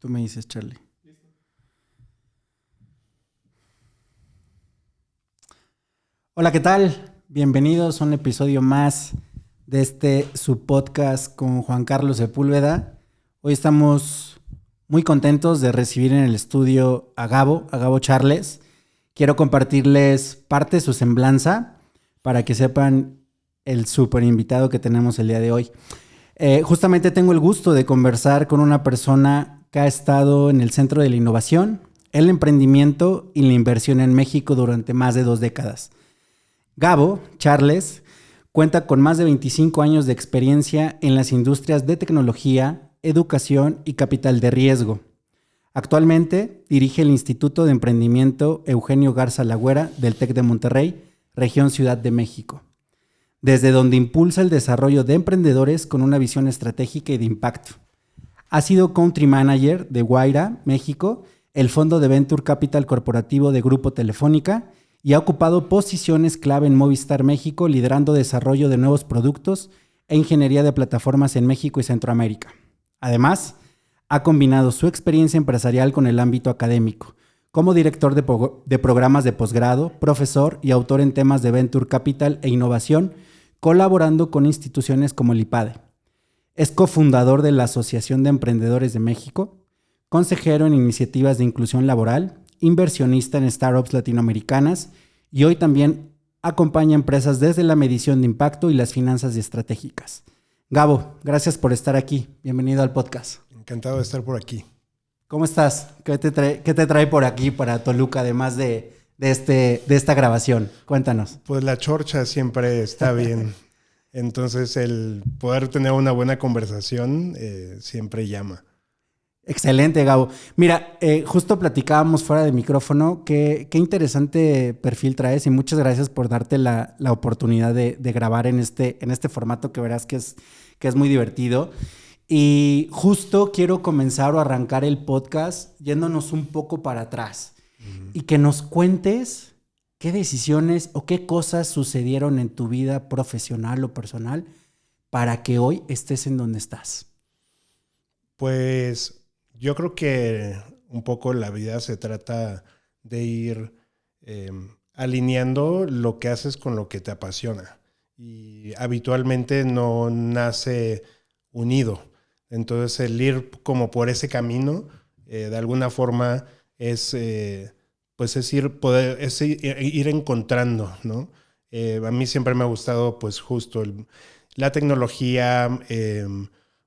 Tú me dices, Charlie. Hola, ¿qué tal? Bienvenidos a un episodio más de su podcast con Juan Carlos Sepúlveda. Hoy estamos muy contentos de recibir en el estudio a Gabo Charles. Quiero compartirles parte de su semblanza para que sepan el súper invitado que tenemos el día de hoy. Justamente tengo el gusto de conversar con una persona que ha estado en el centro de la innovación, el emprendimiento y la inversión en México durante más de 2 décadas. Gabo Charles cuenta con más de 25 años de experiencia en las industrias de tecnología, educación y capital de riesgo. Actualmente dirige el Instituto de Emprendimiento Eugenio Garza Lagüera del TEC de Monterrey, región Ciudad de México, desde donde impulsa el desarrollo de emprendedores con una visión estratégica y de impacto. Ha sido Country Manager de Guaira, México, el fondo de Venture Capital corporativo de Grupo Telefónica, y ha ocupado posiciones clave en Movistar México, liderando desarrollo de nuevos productos e ingeniería de plataformas en México y Centroamérica. Además, ha combinado su experiencia empresarial con el ámbito académico, como director de programas de posgrado, profesor y autor en temas de Venture Capital e innovación, colaborando con instituciones como el IPADE. Es cofundador de la Asociación de Emprendedores de México, consejero en iniciativas de inclusión laboral, inversionista en startups latinoamericanas y hoy también acompaña empresas desde la medición de impacto y las finanzas estratégicas. Gabo, gracias por estar aquí. Bienvenido al podcast. Encantado de estar por aquí. ¿Cómo estás? ¿Qué te trae por aquí para Toluca, además de esta grabación? Cuéntanos. Pues la chorcha siempre está bien. Entonces el poder tener una buena conversación siempre llama. Excelente, Gabo. Mira, justo platicábamos fuera de micrófono. Qué interesante perfil traes y muchas gracias por darte la oportunidad de grabar en este formato que verás que es muy divertido. Y justo quiero comenzar o arrancar el podcast yéndonos un poco para atrás y que nos cuentes qué decisiones o qué cosas sucedieron en tu vida profesional o personal para que hoy estés en donde estás. Pues yo creo que un poco la vida se trata de ir alineando lo que haces con lo que te apasiona. Y habitualmente no nace unido. Entonces el ir como por ese camino, de alguna forma, es ir encontrando, ¿no? A mí siempre me ha gustado pues justo la tecnología,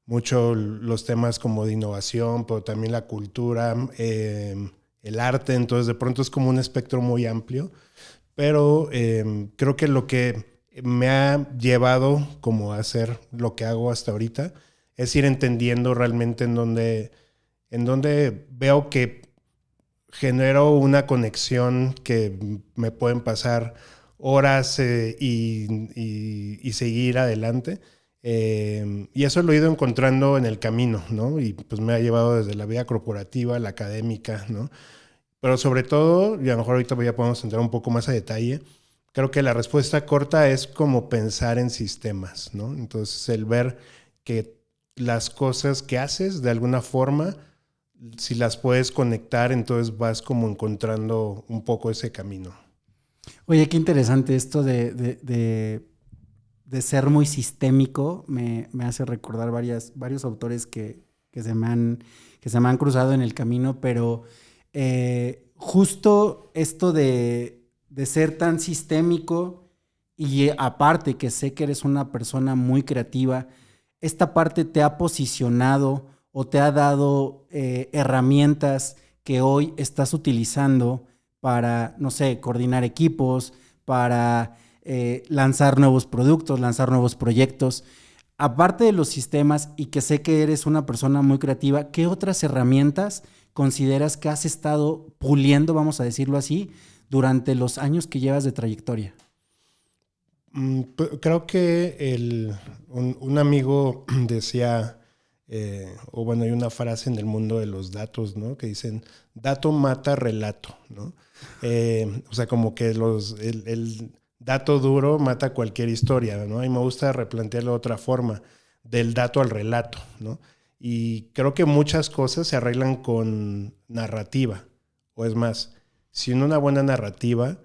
mucho los temas como de innovación, pero también la cultura, el arte. Entonces de pronto es como un espectro muy amplio. Pero creo que lo que me ha llevado como a hacer lo que hago hasta ahorita es ir entendiendo realmente en dónde veo que genero una conexión que me pueden pasar horas y seguir adelante. Y eso lo he ido encontrando en el camino, ¿no? Y pues me ha llevado desde la vida corporativa, la académica, ¿no? Pero sobre todo, y a lo mejor ahorita ya podemos entrar un poco más a detalle, creo que la respuesta corta es como pensar en sistemas, ¿no? Entonces el ver que las cosas que haces de alguna forma, si las puedes conectar, entonces vas como encontrando un poco ese camino. Oye, qué interesante esto de ser muy sistémico. Me hace recordar varios autores que se me han cruzado en el camino, pero justo esto de ser tan sistémico y aparte que sé que eres una persona muy creativa, esta parte te ha posicionado o te ha dado herramientas que hoy estás utilizando para, no sé, coordinar equipos, para lanzar nuevos productos, lanzar nuevos proyectos. Aparte de los sistemas y que sé que eres una persona muy creativa, ¿qué otras herramientas consideras que has estado puliendo, vamos a decirlo así, durante los años que llevas de trayectoria? Creo que un amigo decía, o bueno, hay una frase en el mundo de los datos, ¿no? Que dicen, dato mata relato, ¿no? O sea, como que el dato duro mata cualquier historia, ¿no? Y me gusta replantearlo de otra forma, del dato al relato, ¿no? Y creo que muchas cosas se arreglan con narrativa. O es más, sin una buena narrativa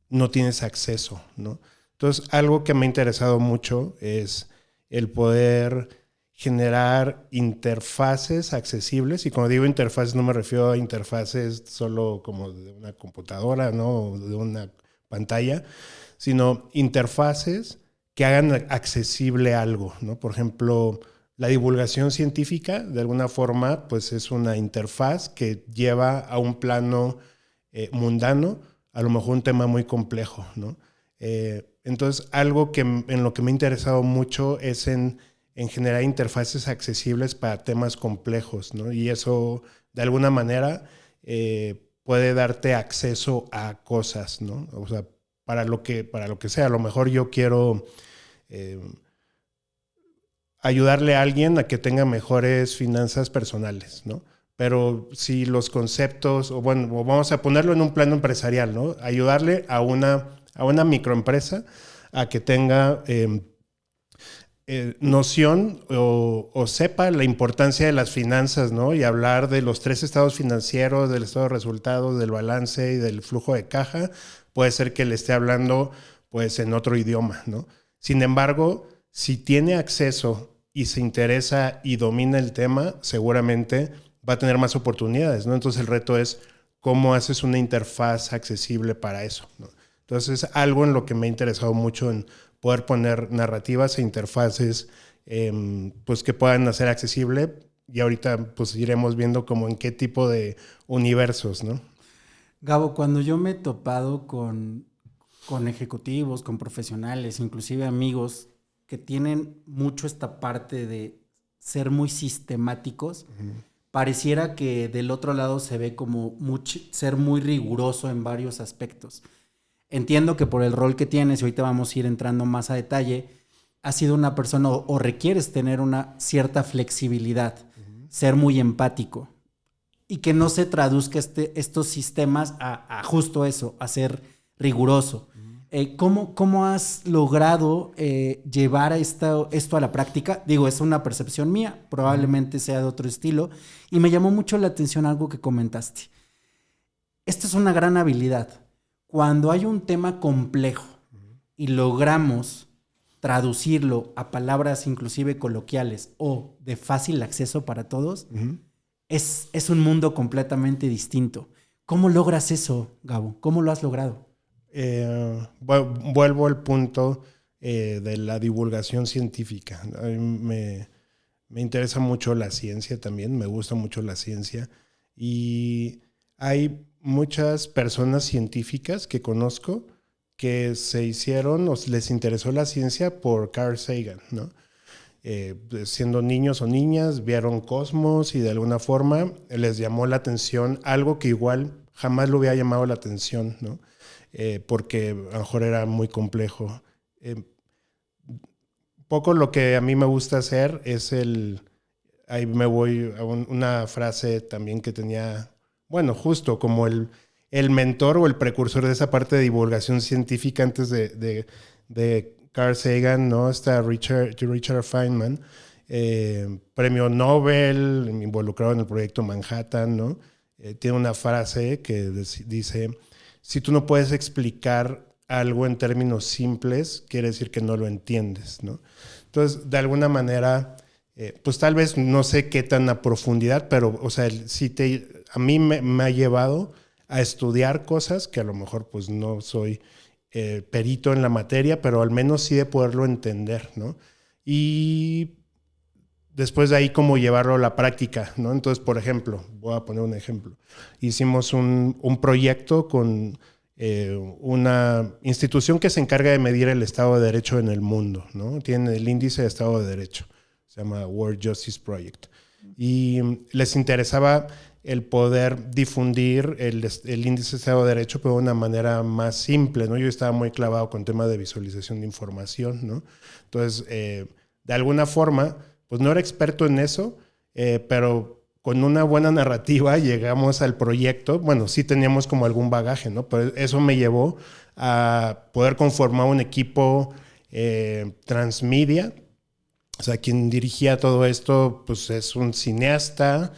no tienes acceso, ¿no? Entonces, algo que me ha interesado mucho es el poder generar interfaces accesibles. Y cuando digo interfaces no me refiero a interfaces solo como de una computadora, ¿no? O de una pantalla, sino interfaces que hagan accesible algo, ¿no? Por ejemplo, la divulgación científica, de alguna forma, pues es una interfaz que lleva a un plano mundano, a lo mejor un tema muy complejo, ¿no? Entonces, algo que en lo que me ha interesado mucho es en generar interfaces accesibles para temas complejos, ¿no? Y eso, de alguna manera, puede darte acceso a cosas, ¿no? O sea, para lo que sea. A lo mejor yo quiero ayudarle a alguien a que tenga mejores finanzas personales, ¿no? Pero si los conceptos, o bueno, vamos a ponerlo en un plano empresarial, ¿no? Ayudarle a una microempresa a que tenga noción o sepa la importancia de las finanzas, ¿no? Y hablar de los 3 estados financieros, del estado de resultados, del balance y del flujo de caja, puede ser que le esté hablando pues en otro idioma, ¿no? Sin embargo, si tiene acceso y se interesa y domina el tema, seguramente va a tener más oportunidades, ¿no? Entonces el reto es cómo haces una interfaz accesible para eso, ¿no? Entonces es algo en lo que me ha interesado mucho, en poder poner narrativas e interfaces pues que puedan hacer accesible, y ahorita pues iremos viendo como en qué tipo de universos, ¿no? Gabo, cuando yo me he topado con ejecutivos, con profesionales, inclusive amigos que tienen mucho esta parte de ser muy sistemáticos, pareciera que del otro lado se ve como ser muy riguroso en varios aspectos. Entiendo que por el rol que tienes, y ahorita vamos a ir entrando más a detalle, has sido una persona o requieres tener una cierta flexibilidad, ser muy empático y que no se traduzca estos sistemas a justo eso, a ser riguroso. ¿Cómo has logrado llevar esto a la práctica? Digo, es una percepción mía, probablemente sea de otro estilo, y me llamó mucho la atención algo que comentaste. Esto es una gran habilidad. Cuando hay un tema complejo y logramos traducirlo a palabras inclusive coloquiales o de fácil acceso para todos, es un mundo completamente distinto. ¿Cómo logras eso, Gabo? ¿Cómo lo has logrado? Vuelvo al punto de la divulgación científica. A mí me interesa mucho la ciencia también, me gusta mucho la ciencia, y hay muchas personas científicas que conozco que se hicieron o les interesó la ciencia por Carl Sagan, ¿no? Siendo niños o niñas, vieron Cosmos y de alguna forma les llamó la atención algo que igual jamás le hubiera llamado la atención, ¿no? Porque a lo mejor era muy complejo. Poco lo que a mí me gusta hacer es ahí me voy a una frase también que tenía, bueno, justo como el mentor o el precursor de esa parte de divulgación científica antes de Carl Sagan, ¿no? Está Richard Feynman, premio Nobel, involucrado en el proyecto Manhattan, ¿no? Tiene una frase que dice: si tú no puedes explicar algo en términos simples, quiere decir que no lo entiendes, ¿no? Entonces, de alguna manera, pues tal vez no sé qué tan a profundidad, pero, o sea, a mí me ha llevado a estudiar cosas que a lo mejor pues no soy perito en la materia, pero al menos sí de poderlo entender, ¿no? Y después de ahí cómo llevarlo a la práctica, ¿no? Entonces, por ejemplo, voy a poner un ejemplo. Hicimos un proyecto con una institución que se encarga de medir el Estado de Derecho en el mundo, ¿no? Tiene el índice de Estado de Derecho, se llama World Justice Project. Y les interesaba el poder difundir el índice de Estado de Derecho, pero de una manera más simple, ¿no? Yo estaba muy clavado con temas de visualización de información, ¿no? Entonces, de alguna forma, pues no era experto en eso, pero con una buena narrativa llegamos al proyecto. Bueno, sí teníamos como algún bagaje, ¿no? Pero eso me llevó a poder conformar un equipo transmedia O sea, quien dirigía todo esto, pues es un cineasta,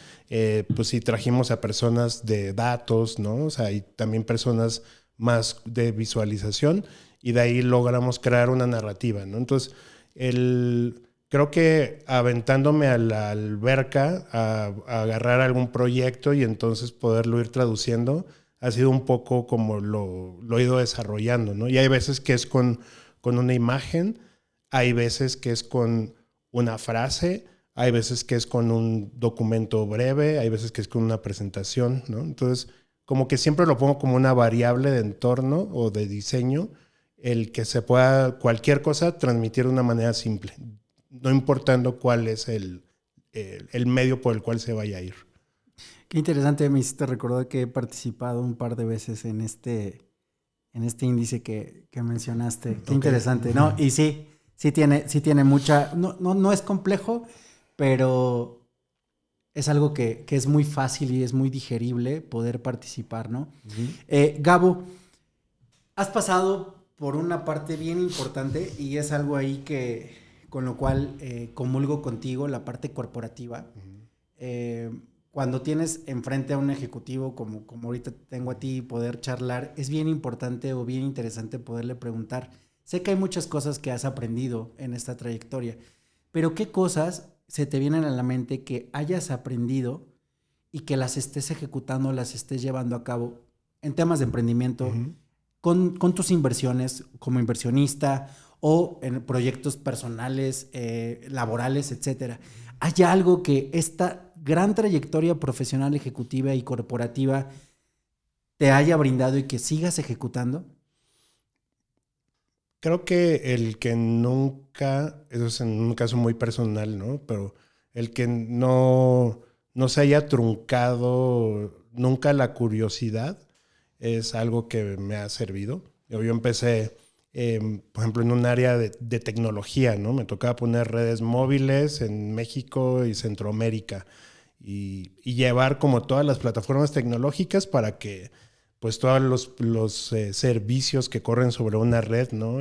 pues sí trajimos a personas de datos, ¿no? O sea, y también personas más de visualización, y de ahí logramos crear una narrativa, ¿no? Entonces, creo que aventándome a la alberca a agarrar algún proyecto y entonces poderlo ir traduciendo, ha sido un poco como lo he ido desarrollando, ¿no? Y hay veces que es con una imagen, hay veces que es con una frase, hay veces que es con un documento breve, hay veces que es con una presentación, ¿no? Entonces, como que siempre lo pongo como una variable de entorno o de diseño, el que se pueda cualquier cosa transmitir de una manera simple, no importando cuál es el medio por el cual se vaya a ir. Qué interesante, me hiciste recordar que he participado un par de veces en este índice que mencionaste. Qué interesante, ¿no? Y sí tiene mucha, no es complejo, pero es algo que es muy fácil y es muy digerible poder participar, ¿no? Gabo, has pasado por una parte bien importante y es algo ahí que con lo cual comulgo contigo, la parte corporativa. Eh, Cuando tienes enfrente a un ejecutivo como ahorita tengo a ti, poder charlar, es bien importante o bien interesante poderle preguntar. Sé que hay muchas cosas que has aprendido en esta trayectoria, pero ¿qué cosas se te vienen a la mente que hayas aprendido y que las estés ejecutando, las estés llevando a cabo en temas de emprendimiento, con tus inversiones como inversionista o en proyectos personales, laborales, etcétera? ¿Hay algo que esta gran trayectoria profesional, ejecutiva y corporativa te haya brindado y que sigas ejecutando? Creo que el que nunca, eso es en un caso muy personal, ¿no? Pero el que no se haya truncado nunca la curiosidad es algo que me ha servido. Yo empecé, por ejemplo, en un área de tecnología, ¿no? Me tocaba poner redes móviles en México y Centroamérica y llevar como todas las plataformas tecnológicas para que pues todos los servicios que corren sobre una red, ¿no?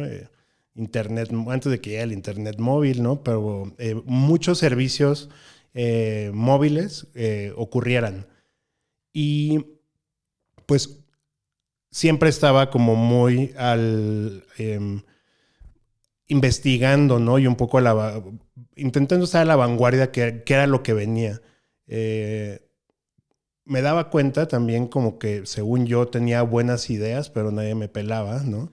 Internet, antes de que llegue el internet móvil, ¿no? Pero muchos servicios móviles ocurrieran. Y pues siempre estaba como muy investigando, ¿no? Y un poco intentando estar a la vanguardia, que era lo que venía. Eh, Me daba cuenta también como que según yo tenía buenas ideas, pero nadie me pelaba, ¿no?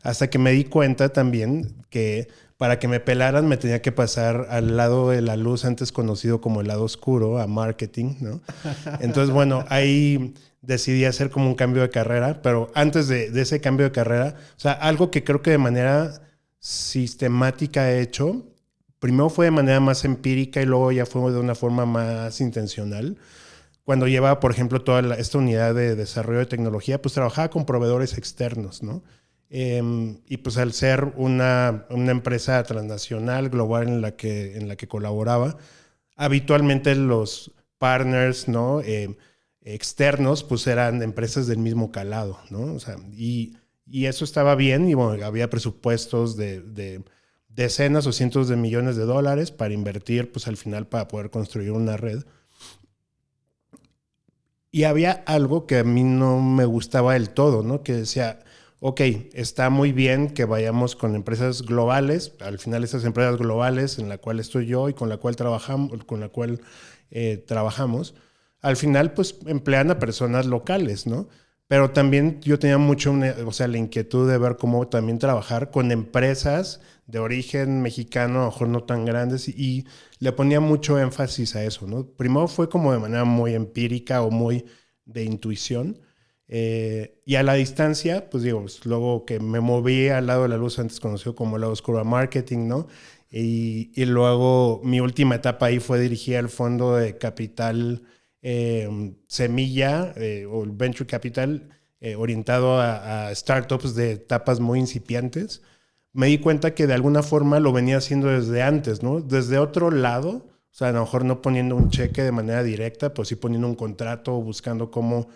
Hasta que me di cuenta también que para que me pelaran me tenía que pasar al lado de la luz, antes conocido como el lado oscuro, a marketing, ¿no? Entonces, bueno, ahí decidí hacer como un cambio de carrera, pero antes de ese cambio de carrera, o sea, algo que creo que de manera sistemática he hecho, primero fue de manera más empírica y luego ya fue de una forma más intencional. Cuando llevaba, por ejemplo, esta unidad de desarrollo de tecnología, pues trabajaba con proveedores externos, ¿no? Y pues al ser una empresa transnacional, global en la que colaboraba, habitualmente los partners, ¿no? Externos, pues eran empresas del mismo calado, ¿no? O sea, y eso estaba bien y bueno, había presupuestos de decenas o cientos de millones de dólares para invertir, pues al final para poder construir una red. Y había algo que a mí no me gustaba del todo, ¿no? Que decía, ok, está muy bien que vayamos con empresas globales, al final esas empresas globales en la cual estoy yo y con la cual trabajamos, al final pues emplean a personas locales, ¿no? Pero también yo tenía mucho, o sea, la inquietud de ver cómo también trabajar con empresas de origen mexicano, a lo mejor no tan grandes, y le ponía mucho énfasis a eso, ¿no? Primero fue como de manera muy empírica o muy de intuición, y a la distancia, pues digo, pues, luego que me moví al lado de la luz, antes conocido como el lado oscuro a marketing, ¿no? Y luego mi última etapa ahí fue dirigir el fondo de capital semilla o el venture capital orientado a startups de etapas muy incipientes. Me di cuenta que de alguna forma lo venía haciendo desde antes, ¿no? Desde otro lado, o sea, a lo mejor no poniendo un cheque de manera directa, pues sí poniendo un contrato, buscando cómo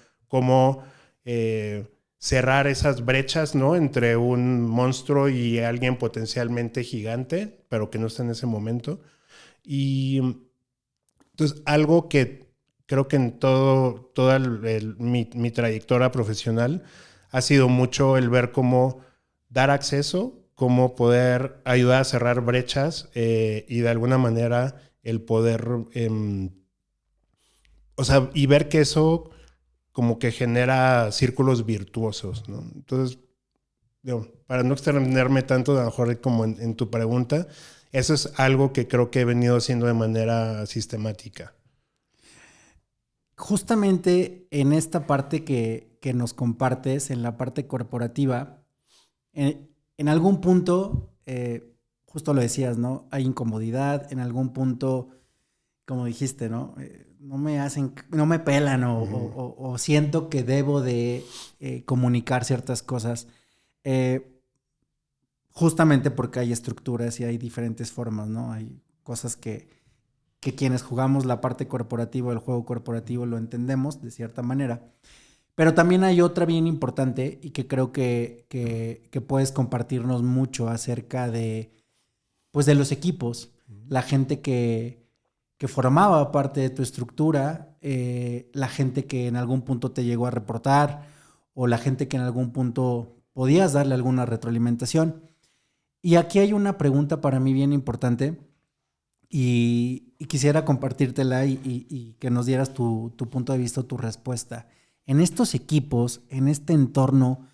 cerrar esas brechas, ¿no? Entre un monstruo y alguien potencialmente gigante, pero que no está en ese momento. Y entonces, algo que creo que en toda mi trayectoria profesional ha sido mucho el ver cómo dar acceso, cómo poder ayudar a cerrar brechas y de alguna manera el poder, o sea, y ver que eso como que genera círculos virtuosos, ¿no? Entonces, digo, para no extenderme tanto, a lo mejor como en tu pregunta, eso es algo que creo que he venido haciendo de manera sistemática. Justamente en esta parte que nos compartes, en la parte corporativa, en algún punto, justo lo decías, ¿no? Hay incomodidad, en algún punto, como dijiste, ¿no? No me pelan o siento que debo de comunicar ciertas cosas. Eh, Justamente porque hay estructuras y hay diferentes formas, ¿no? Hay cosas que quienes jugamos la parte corporativa, el juego corporativo, lo entendemos de cierta manera. Pero también hay otra bien importante y que creo que puedes compartirnos mucho acerca de, pues, de los equipos, la gente que formaba parte de tu estructura, la gente que en algún punto te llegó a reportar o la gente que en algún punto podías darle alguna retroalimentación. Y aquí hay una pregunta para mí bien importante y quisiera compartírtela y que nos dieras tu punto de vista o tu respuesta. En estos equipos, en este entorno,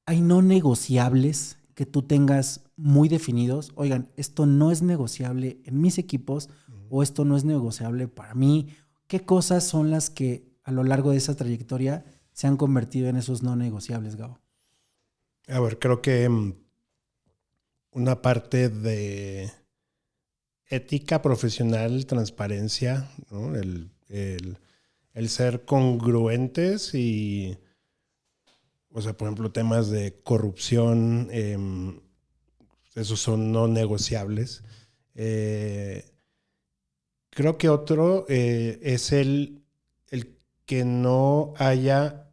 ¿hay no negociables que tú tengas muy definidos? Oigan, esto no es negociable en mis equipos o esto no es negociable para mí. ¿Qué cosas son las que a lo largo de esa trayectoria se han convertido en esos no negociables, Gabo? A ver, creo que una parte de ética profesional, transparencia, ¿no? El ser congruentes y, o sea, por ejemplo, temas de corrupción, esos son no negociables. Eh, Creo que otro es el que no haya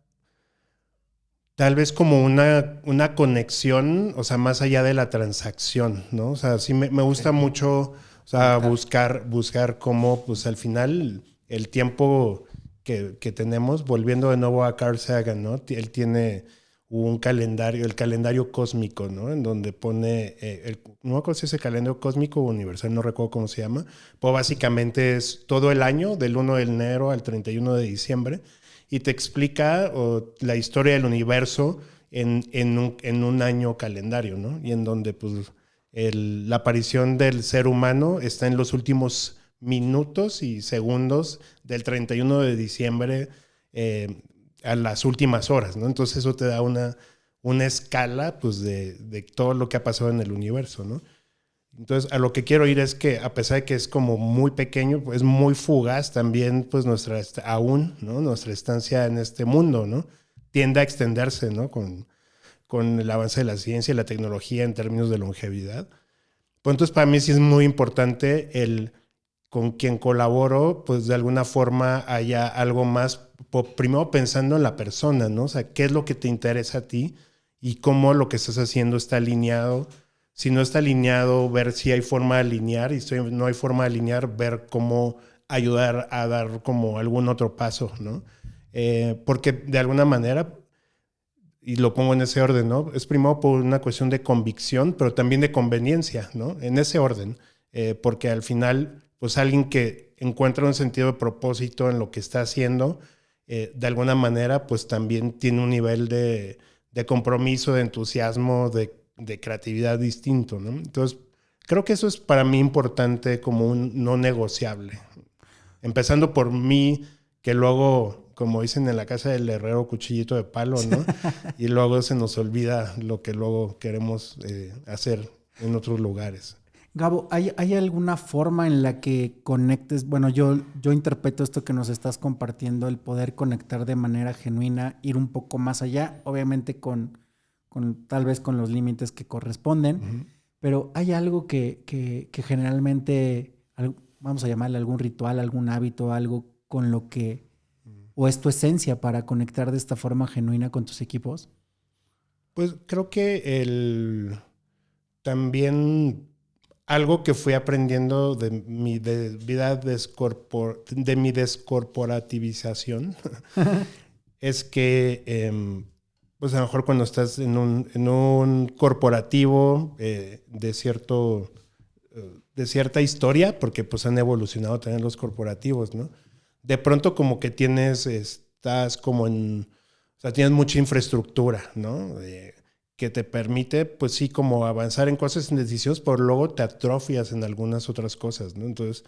tal vez como una conexión, o sea, más allá de la transacción, ¿no? O sea, sí me gusta mucho, o sea, buscar cómo, pues al final, el tiempo que tenemos, volviendo de nuevo a Carl Sagan, ¿no? Él tiene un calendario, el calendario cósmico, ¿no? En donde pone, no me acuerdo si es el calendario cósmico o universal, no recuerdo cómo se llama, pues básicamente es todo el año, del 1 de enero al 31 de diciembre, y te explica la historia del universo en un año calendario, ¿no? Y en donde pues, la aparición del ser humano está en los últimos minutos y segundos del 31 de diciembre a las últimas horas, ¿no? Entonces eso te da una escala pues, de todo lo que ha pasado en el universo, ¿no? Entonces, a lo que quiero ir es que, a pesar de que es como muy pequeño, pues muy fugaz también, pues aún, ¿no? Nuestra estancia en este mundo, ¿no? Tiende a extenderse, ¿no? Con el avance de la ciencia y la tecnología en términos de longevidad. Pues entonces, para mí sí es muy importante el con quien colaboro, pues de alguna forma haya algo más, primero pensando en la persona, ¿no? O sea, qué es lo que te interesa a ti y cómo lo que estás haciendo está alineado. Si no está alineado, ver si hay forma de alinear y si no hay forma de alinear, ver cómo ayudar a dar como algún otro paso, ¿no? Porque de alguna manera, y lo pongo en ese orden, ¿no? Es primero por una cuestión de convicción, pero también de conveniencia, ¿no? En ese orden, porque al final, pues alguien que encuentra un sentido de propósito en lo que está haciendo, de alguna manera, pues también tiene un nivel de compromiso, de entusiasmo, de creatividad distinto, ¿no? Entonces, creo que eso es para mí importante como un no negociable. Empezando por mí, que luego, como dicen en la casa del herrero, cuchillito de palo, ¿no? Y luego se nos olvida lo que luego queremos hacer en otros lugares. Gabo, ¿hay alguna forma en la que conectes? Bueno, yo interpreto esto que nos estás compartiendo, el poder conectar de manera genuina, ir un poco más allá, obviamente con tal vez con los límites que corresponden, pero hay algo que generalmente, vamos a llamarle algún ritual, algún hábito, algo con lo que o es tu esencia para conectar de esta forma genuina con tus equipos? Pues creo que también algo que fui aprendiendo de mi descorporativización es que pues a lo mejor cuando estás en un corporativo de cierta historia, porque pues han evolucionado también los corporativos, ¿no? De pronto como que estás como o sea, tienes mucha infraestructura, ¿no? Que te permite, pues sí, como avanzar en cosas, en decisiones, pero luego te atrofias en algunas otras cosas, ¿no? Entonces,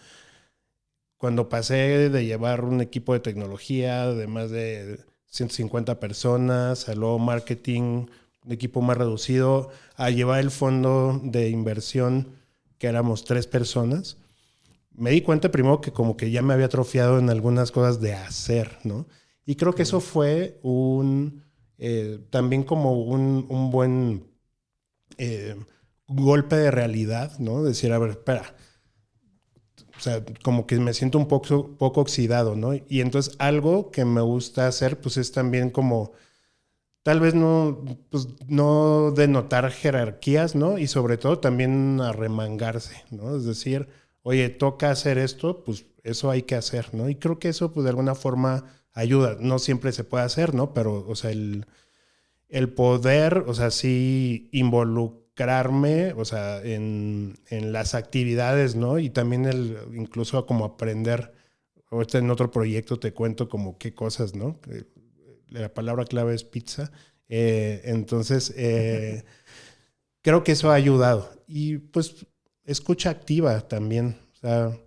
cuando pasé de llevar un equipo de tecnología de más de 150 personas, a luego marketing, un equipo más reducido, a llevar el fondo de inversión, que éramos 3 personas, me di cuenta primero que como que ya me había atrofiado en algunas cosas de hacer, ¿no? Y creo que eso fue también como un buen golpe de realidad, ¿no? Decir, a ver, espera, o sea, como que me siento un poco oxidado, ¿no? Y entonces algo que me gusta hacer, pues es también como, tal vez pues, no denotar jerarquías, ¿no? Y sobre todo también arremangarse, ¿no? Es decir, oye, toca hacer esto, pues eso hay que hacer, ¿no? Y creo que eso, pues de alguna forma ayuda. No siempre se puede hacer, ¿no? Pero, o sea, el poder, o sea, sí involucrarme, o sea, en las actividades, ¿no? Y también incluso como aprender. Ahorita en otro proyecto te cuento como qué cosas, ¿no? La palabra clave es pizza. Entonces, creo que eso ha ayudado. Y pues escucha activa también. O sea,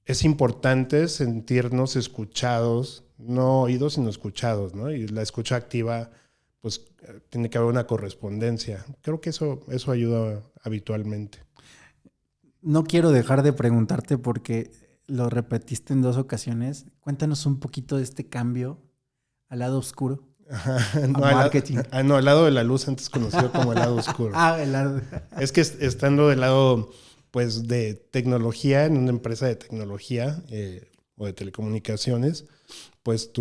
es importante sentirnos escuchados, no oídos, sino escuchados, ¿no? Y la escucha activa, pues tiene que haber una correspondencia. Creo que eso ayuda habitualmente. No quiero dejar de preguntarte porque lo repetiste en 2 ocasiones. Cuéntanos un poquito de este cambio al lado oscuro, Ajá, a no, marketing. al lado de la luz, antes conocido como el lado oscuro. El lado. Es que estando del lado, pues, de tecnología, en una empresa de tecnología o de telecomunicaciones, pues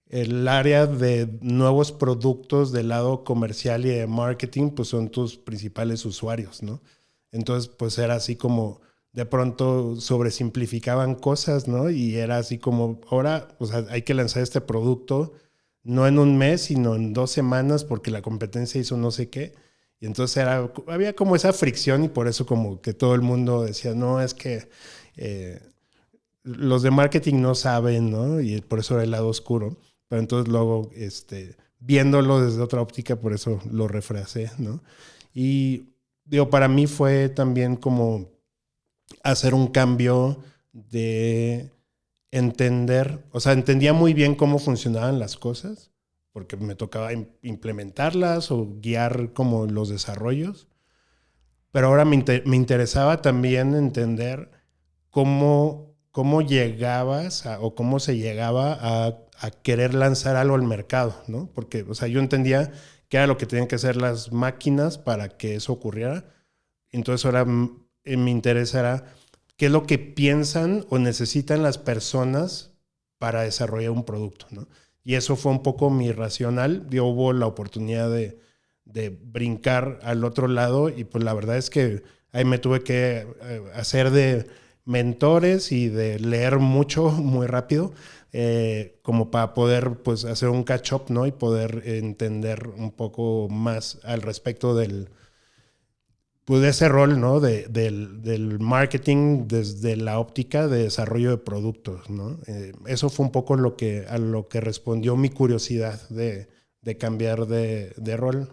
el área de nuevos productos del lado comercial y de marketing, pues son tus principales usuarios, ¿no? Entonces, pues era así como de pronto sobresimplificaban cosas, ¿no? Y era así como, ahora, o sea, hay que lanzar este producto no en un mes, sino en 2 semanas porque la competencia hizo no sé qué. Y entonces había como esa fricción y por eso como que todo el mundo decía, no, es que los de marketing no saben, ¿no? Y por eso era el lado oscuro. Pero entonces luego, viéndolo desde otra óptica, por eso lo refrasé, ¿no? Y digo, para mí fue también como hacer un cambio de entender, o sea, entendía muy bien cómo funcionaban las cosas, porque me tocaba implementarlas o guiar como los desarrollos, pero ahora me interesaba también entender cómo llegabas o cómo se llegaba a querer lanzar algo al mercado, ¿no? Porque, o sea, yo entendía qué era lo que tenían que hacer las máquinas para que eso ocurriera. Entonces ahora mi interés era qué es lo que piensan o necesitan las personas para desarrollar un producto, ¿no? Y eso fue un poco mi racional. Yo hubo la oportunidad de brincar al otro lado y pues la verdad es que ahí me tuve que hacer de mentores y de leer mucho, muy rápido, como para poder pues hacer un catch up, ¿no? Y poder entender un poco más al respecto pues de ese rol, ¿no? Del marketing desde la óptica de desarrollo de productos, ¿no? Eso fue un poco a lo que respondió mi curiosidad de cambiar de rol.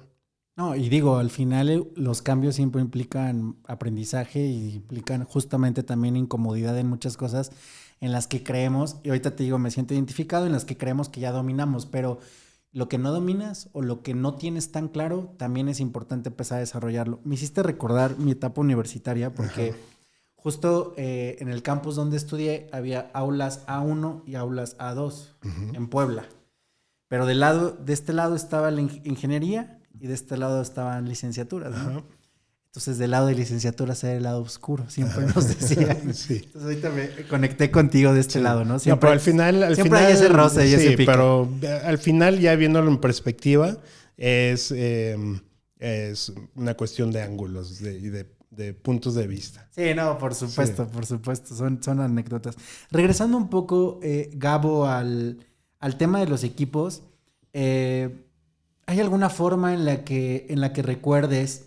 No, y digo, al final los cambios siempre implican aprendizaje y implican justamente también incomodidad en muchas cosas en las que creemos, y ahorita te digo, me siento identificado en las que creemos que ya dominamos, pero lo que no dominas o lo que no tienes tan claro, también es importante empezar a desarrollarlo. Me hiciste recordar mi etapa universitaria porque justo en el campus donde estudié había aulas A1 y aulas A2 en Puebla. Pero de este lado estaba la ingeniería y de este lado estaban licenciaturas, ¿no? Entonces, del lado de licenciatura ser el lado oscuro, siempre nos decían. Sí. Entonces, ahorita me conecté contigo de este lado, ¿no? Siempre, no, pero al final hay ese roce y ese pique. Pero al final, ya viéndolo en perspectiva, es una cuestión de ángulos y de puntos de vista. Sí, no, por supuesto, sí. Por supuesto, son anécdotas. Regresando un poco, Gabo, al tema de los equipos, ¿hay alguna forma en la que recuerdes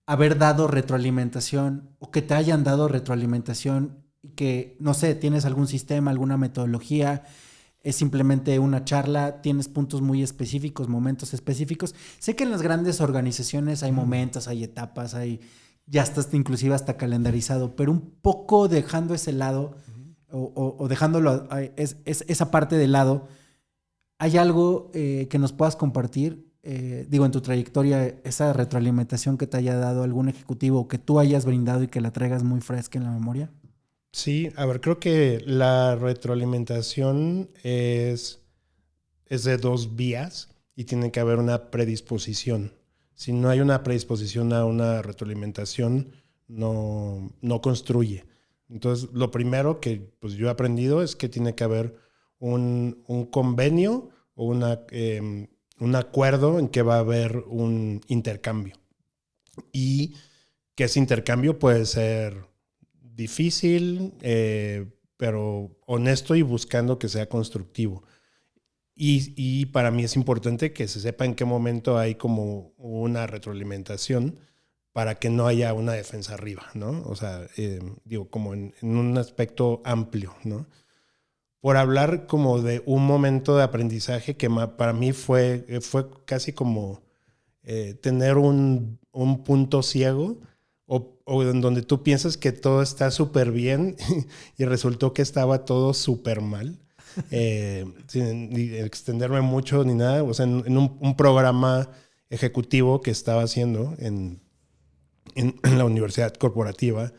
haber dado retroalimentación o que te hayan dado retroalimentación y que, no sé, tienes algún sistema, alguna metodología, es simplemente una charla, tienes puntos muy específicos, momentos específicos? Sé que en las grandes organizaciones hay momentos, hay etapas, ya estás inclusive hasta calendarizado, pero un poco dejando ese lado o dejándolo esa parte de lado, ¿hay algo que nos puedas compartir? En tu trayectoria, esa retroalimentación que te haya dado algún ejecutivo o que tú hayas brindado y que la traigas muy fresca en la memoria. Sí, a ver, creo que la retroalimentación es de dos vías y tiene que haber una predisposición. Si no hay una predisposición a una retroalimentación, no construye. Entonces, lo primero que pues, yo he aprendido es que tiene que haber un convenio o un acuerdo en que va a haber un intercambio. Y que ese intercambio puede ser difícil, pero honesto y buscando que sea constructivo. Y para mí es importante que se sepa en qué momento hay como una retroalimentación para que no haya una defensa arriba, ¿no? O sea, como en un aspecto amplio, ¿no? Por hablar como de un momento de aprendizaje que para mí fue casi como tener un punto ciego o en donde tú piensas que todo está súper bien y resultó que estaba todo súper mal. Sin extenderme mucho ni nada, o sea, en un programa ejecutivo que estaba haciendo en la universidad corporativa,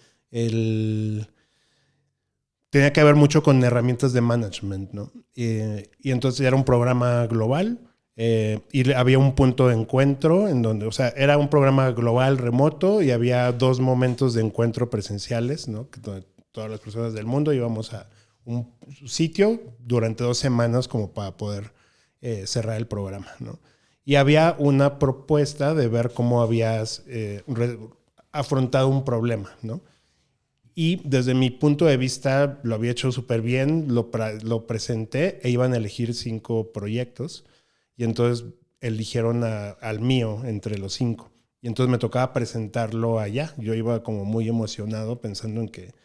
tenía que ver mucho con herramientas de management, ¿no? Y entonces era un programa global y había un punto de encuentro en donde, o sea, era un programa global remoto y había 2 momentos de encuentro presenciales, ¿no? Donde todas las personas del mundo íbamos a un sitio durante 2 semanas como para poder cerrar el programa, ¿no? Y había una propuesta de ver cómo habías afrontado un problema, ¿no? Y desde mi punto de vista lo había hecho súper bien, lo presenté e iban a elegir 5 proyectos y entonces eligieron al mío entre los 5. Y entonces me tocaba presentarlo allá. Yo iba como muy emocionado pensando en que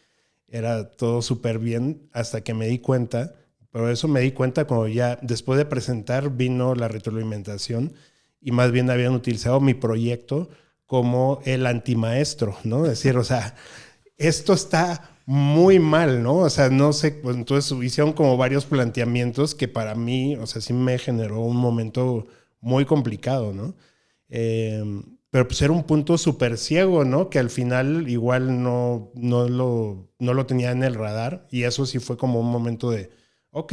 era todo súper bien hasta que me di cuenta, pero eso me di cuenta cuando ya después de presentar vino la retroalimentación y más bien habían utilizado mi proyecto como el antimaestro, ¿no? Es decir, o sea, esto está muy mal, ¿no? O sea, no sé, pues entonces hicieron como varios planteamientos que para mí, o sea, sí me generó un momento muy complicado, ¿no? Pero pues era un punto súper ciego, ¿no? Que al final igual no lo tenía en el radar y eso sí fue como un momento de, ok,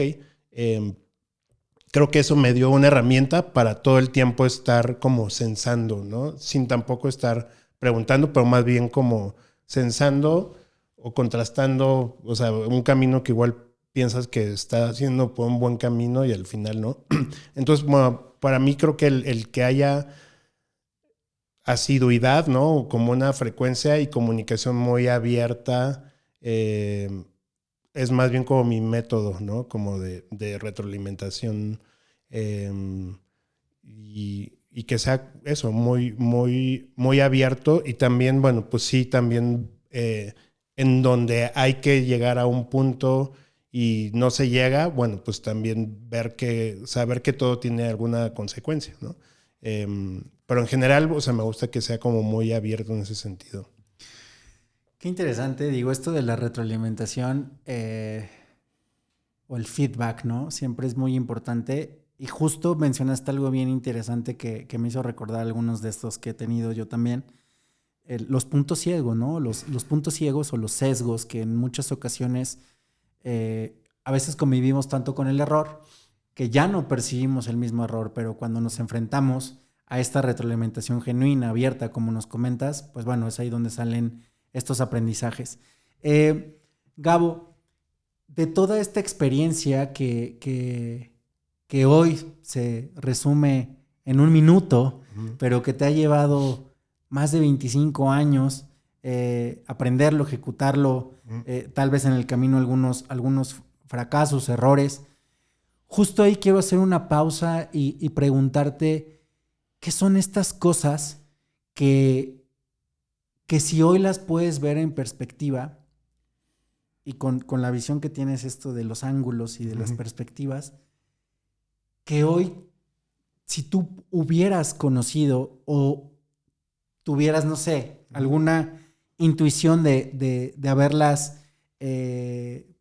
creo que eso me dio una herramienta para todo el tiempo estar como censando, ¿no? Sin tampoco estar preguntando, pero más bien como censando o contrastando, o sea, un camino que igual piensas que está haciendo por un buen camino y al final no. Entonces, bueno, para mí creo que el que haya asiduidad, ¿no? Como una frecuencia y comunicación muy abierta, es más bien como mi método, ¿no? Como de retroalimentación y que sea eso, muy, muy, muy abierto y también, bueno, pues sí, también en donde hay que llegar a un punto y no se llega, bueno, pues también saber que todo tiene alguna consecuencia, ¿no? Pero en general, o sea, me gusta que sea como muy abierto en ese sentido. Qué interesante, digo, esto de la retroalimentación o el feedback, ¿no? Siempre es muy importante. Y justo mencionaste algo bien interesante que me hizo recordar algunos de estos que he tenido yo también. Los puntos ciegos, ¿no? Los puntos ciegos o los sesgos que en muchas ocasiones a veces convivimos tanto con el error que ya no percibimos el mismo error, pero cuando nos enfrentamos a esta retroalimentación genuina, abierta, como nos comentas, pues bueno, es ahí donde salen estos aprendizajes. Gabo, de toda esta experiencia que hoy se resume en un minuto, pero que te ha llevado más de 25 años, aprenderlo, ejecutarlo, tal vez en el camino algunos fracasos, errores. Justo ahí quiero hacer una pausa y preguntarte qué son estas cosas que si hoy las puedes ver en perspectiva y con la visión que tienes esto de los ángulos y de las perspectivas, que hoy, si tú hubieras conocido o tuvieras, no sé, alguna intuición de haberlas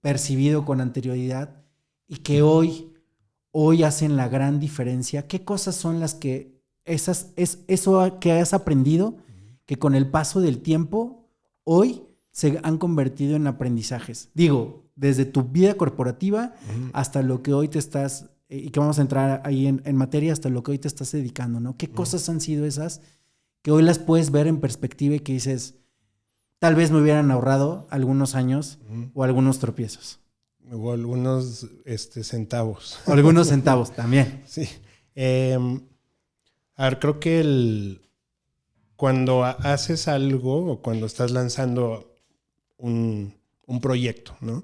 percibido con anterioridad y que hoy hacen la gran diferencia, ¿qué cosas son las que eso que has aprendido, que con el paso del tiempo hoy se han convertido en aprendizajes? Digo, desde tu vida corporativa hasta lo que hoy te estás, y que vamos a entrar ahí en materia, hasta lo que hoy te estás dedicando, ¿no? ¿Qué cosas han sido esas que hoy las puedes ver en perspectiva y que dices, tal vez me hubieran ahorrado algunos años o algunos tropiezos? O algunos centavos. O algunos centavos también. Sí. A ver, creo que cuando haces algo o cuando estás lanzando un proyecto, ¿no?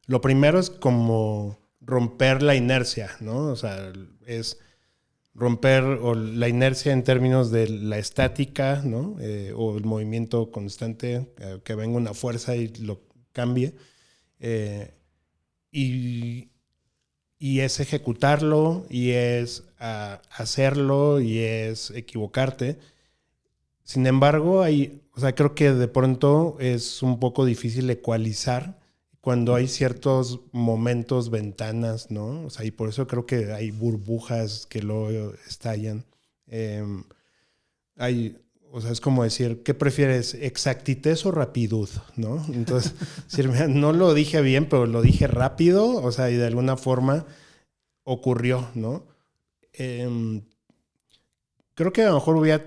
Lo primero es como romper la inercia, ¿no? O sea, es romper la inercia en términos de la estática, ¿no? O el movimiento constante, que venga una fuerza y lo cambie. Y es ejecutarlo, y es hacerlo, y es equivocarte. Sin embargo, creo que de pronto es un poco difícil ecualizar cuando hay ciertos momentos, ventanas, ¿no? O sea, y por eso creo que hay burbujas que luego estallan. Es como decir, ¿qué prefieres? ¿Exactitez o rapitud? ¿No? Entonces, no lo dije bien, pero lo dije rápido, o sea, y de alguna forma ocurrió, ¿no? Creo que a lo mejor hubiera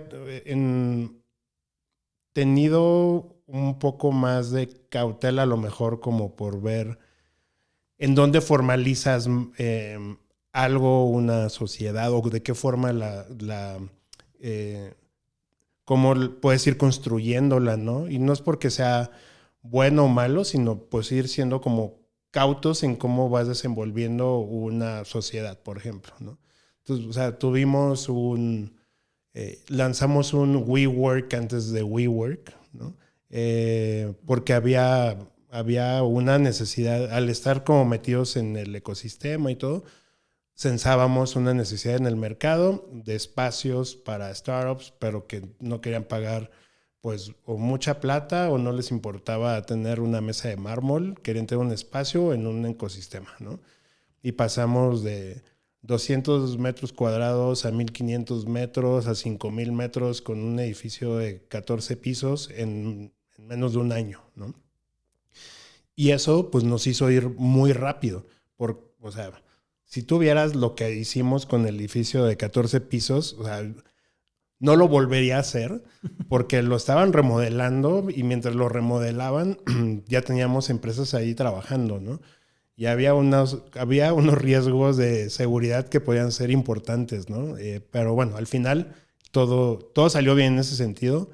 tenido un poco más de cautela, a lo mejor, como por ver en dónde formalizas algo, una sociedad, o de qué forma cómo puedes ir construyéndola, ¿no? Y no es porque sea bueno o malo, sino pues ir siendo como cautos en cómo vas desenvolviendo una sociedad, por ejemplo, ¿no? Entonces, o sea, lanzamos un WeWork antes de WeWork, ¿no? Porque había una necesidad, al estar como metidos en el ecosistema y todo, sensábamos una necesidad en el mercado de espacios para startups, pero que no querían pagar pues o mucha plata o no les importaba tener una mesa de mármol, querían tener un espacio en un ecosistema, ¿no? Y pasamos de 200 metros cuadrados a 1,500 metros, a 5,000 metros, con un edificio de 14 pisos en menos de un año, ¿no? Y eso pues nos hizo ir muy rápido. O sea, si tú vieras lo que hicimos con el edificio de 14 pisos, o sea, no lo volvería a hacer porque lo estaban remodelando, y mientras lo remodelaban ya teníamos empresas ahí trabajando, ¿no? Y había unos riesgos de seguridad que podían ser importantes, ¿no? Pero bueno, al final todo salió bien en ese sentido.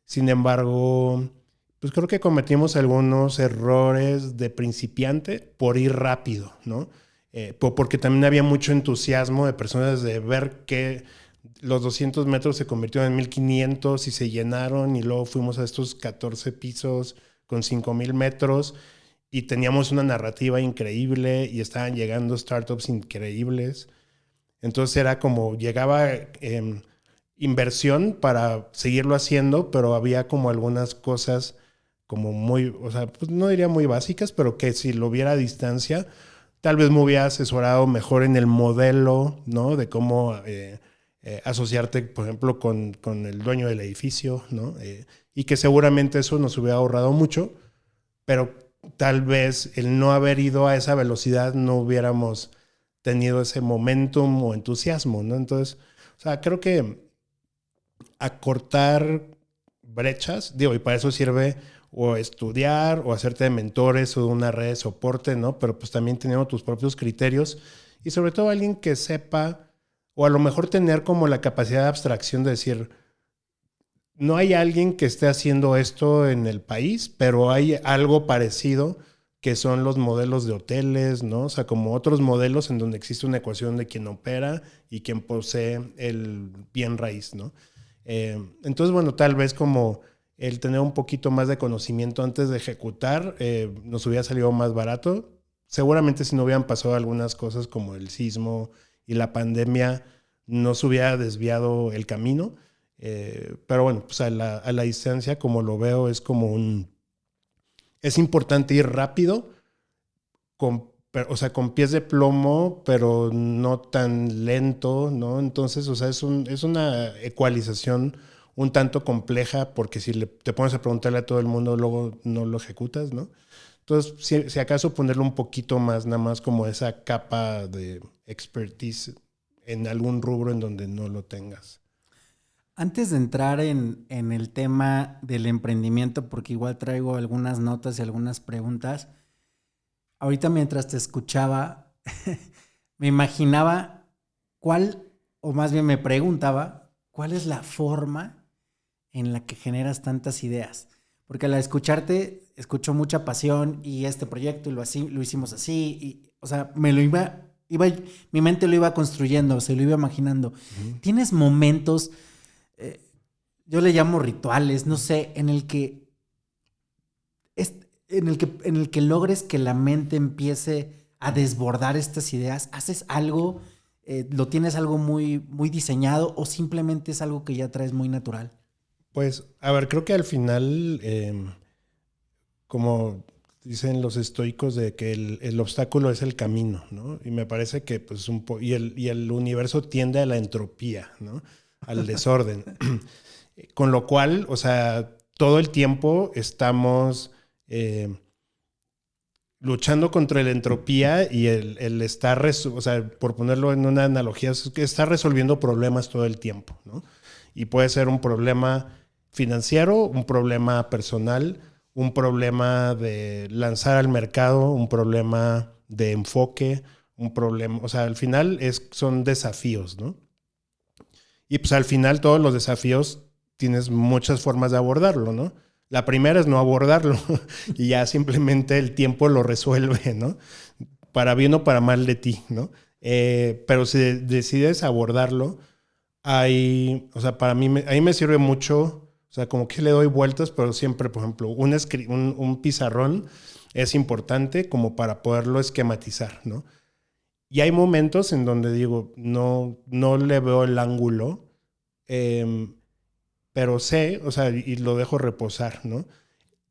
Sin embargo, pues creo que cometimos algunos errores de principiante por ir rápido, ¿no? Porque también había mucho entusiasmo de personas de ver que los 200 metros se convirtieron en 1,500 y se llenaron, y luego fuimos a estos 14 pisos con 5,000 metros y teníamos una narrativa increíble y estaban llegando startups increíbles. Entonces era como llegaba inversión para seguirlo haciendo, pero había como algunas cosas como muy, o sea, pues no diría muy básicas, pero que si lo viera a distancia, tal vez me hubiera asesorado mejor en el modelo, ¿no? De cómo asociarte, por ejemplo, con el dueño del edificio, ¿no? Y que seguramente eso nos hubiera ahorrado mucho, pero tal vez el no haber ido a esa velocidad no hubiéramos tenido ese momentum o entusiasmo, ¿no? Entonces, O sea, creo que acortar brechas, digo, y para eso sirve o estudiar o hacerte de mentores o de una red de soporte, ¿no? Pero pues también teniendo tus propios criterios y sobre todo alguien que sepa o a lo mejor tener como la capacidad de abstracción de decir, no hay alguien que esté haciendo esto en el país, pero hay algo parecido que son los modelos de hoteles, ¿no? O sea, como otros modelos en donde existe una ecuación de quien opera y quien posee el bien raíz, ¿no? Entonces, bueno, tal vez como el tener un poquito más de conocimiento antes de ejecutar nos hubiera salido más barato. Seguramente si no hubieran pasado algunas cosas como el sismo y la pandemia, no se hubiera desviado el camino. Pero bueno, pues a la distancia, como lo veo, es como es importante ir rápido, o sea, con pies de plomo, pero no tan lento, ¿no? Entonces, o sea, es una ecualización un tanto compleja porque si te pones a preguntarle a todo el mundo, luego no lo ejecutas, ¿no? Entonces, si acaso ponerle un poquito más, nada más como esa capa de expertise en algún rubro en donde no lo tengas. Antes de entrar en el tema del emprendimiento, porque igual traigo algunas notas y algunas preguntas, ahorita mientras te escuchaba, me imaginaba o más bien me preguntaba, ¿cuál es la forma en la que generas tantas ideas? Porque al escucharte, escucho mucha pasión y este proyecto y lo hicimos así, o sea, mi mente lo iba construyendo, se lo iba imaginando. Uh-huh. ¿Tienes momentos, eh, yo le llamo rituales, no sé, en el que logres que la mente empiece a desbordar estas ideas? ¿Haces algo? ¿Lo tienes algo muy, muy diseñado o simplemente es algo que ya traes muy natural? Pues, a ver, creo que al final, como dicen los estoicos, de que el obstáculo es el camino, ¿no? Y me parece que, pues, y el universo tiende a la entropía, ¿no? Al desorden. Con lo cual, o sea, todo el tiempo estamos luchando contra la entropía y el estar, o sea, por ponerlo en una analogía, es que está resolviendo problemas todo el tiempo, ¿no? Y puede ser un problema financiero, un problema personal, un problema de lanzar al mercado, un problema de enfoque, un problema, o sea, al final son desafíos, ¿no? Y pues al final todos los desafíos tienes muchas formas de abordarlo, ¿no? La primera es no abordarlo y ya simplemente el tiempo lo resuelve, ¿no? Para bien o para mal de ti, ¿no? Pero si decides abordarlo, o sea, para mí, a mí me sirve mucho, o sea, como que le doy vueltas, pero siempre, por ejemplo, un pizarrón es importante como para poderlo esquematizar, ¿no? Y hay momentos en donde digo, no le veo el ángulo, pero sé, o sea, y lo dejo reposar, ¿no?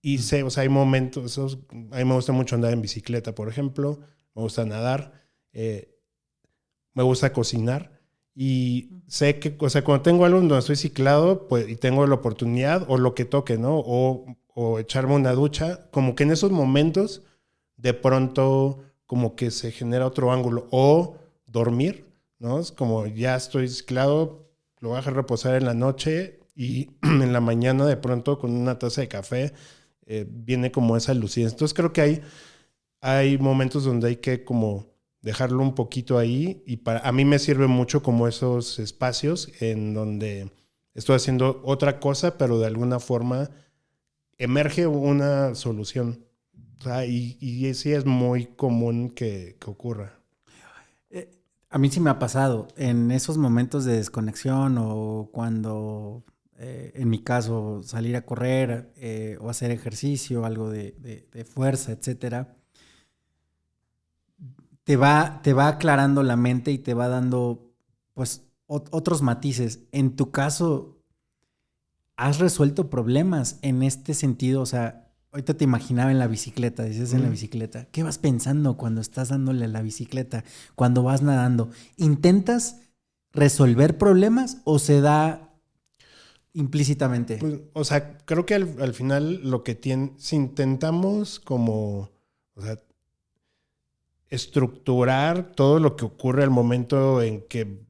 Y sé, o sea, hay momentos, a mí me gusta mucho andar en bicicleta, por ejemplo, me gusta nadar, me gusta cocinar y sé que, o sea, cuando tengo algo donde estoy ciclado, pues, y tengo la oportunidad o lo que toque, ¿no? O echarme una ducha, como que en esos momentos de pronto como que se genera otro ángulo o dormir, ¿no? Es como ya estoy ciclado, lo voy a dejar reposar en la noche y en la mañana de pronto con una taza de café viene como esa lucidez. Entonces creo que hay momentos donde hay que como dejarlo un poquito ahí y a mí me sirve mucho como esos espacios en donde estoy haciendo otra cosa, pero de alguna forma emerge una solución. O sea, y sí es muy común que ocurra. Eh, a mí sí me ha pasado en esos momentos de desconexión o cuando, en mi caso, salir a correr o hacer ejercicio, algo de fuerza, etcétera, te va aclarando la mente y te va dando, pues, otros matices. En tu caso, ¿has resuelto problemas en este sentido? O sea, ahorita te imaginaba en la bicicleta, dices en la bicicleta. ¿Qué vas pensando cuando estás dándole a la bicicleta? Cuando vas nadando, ¿intentas resolver problemas o se da implícitamente? Pues, o sea, creo que al final lo que si intentamos como, o sea, estructurar todo lo que ocurre al momento en que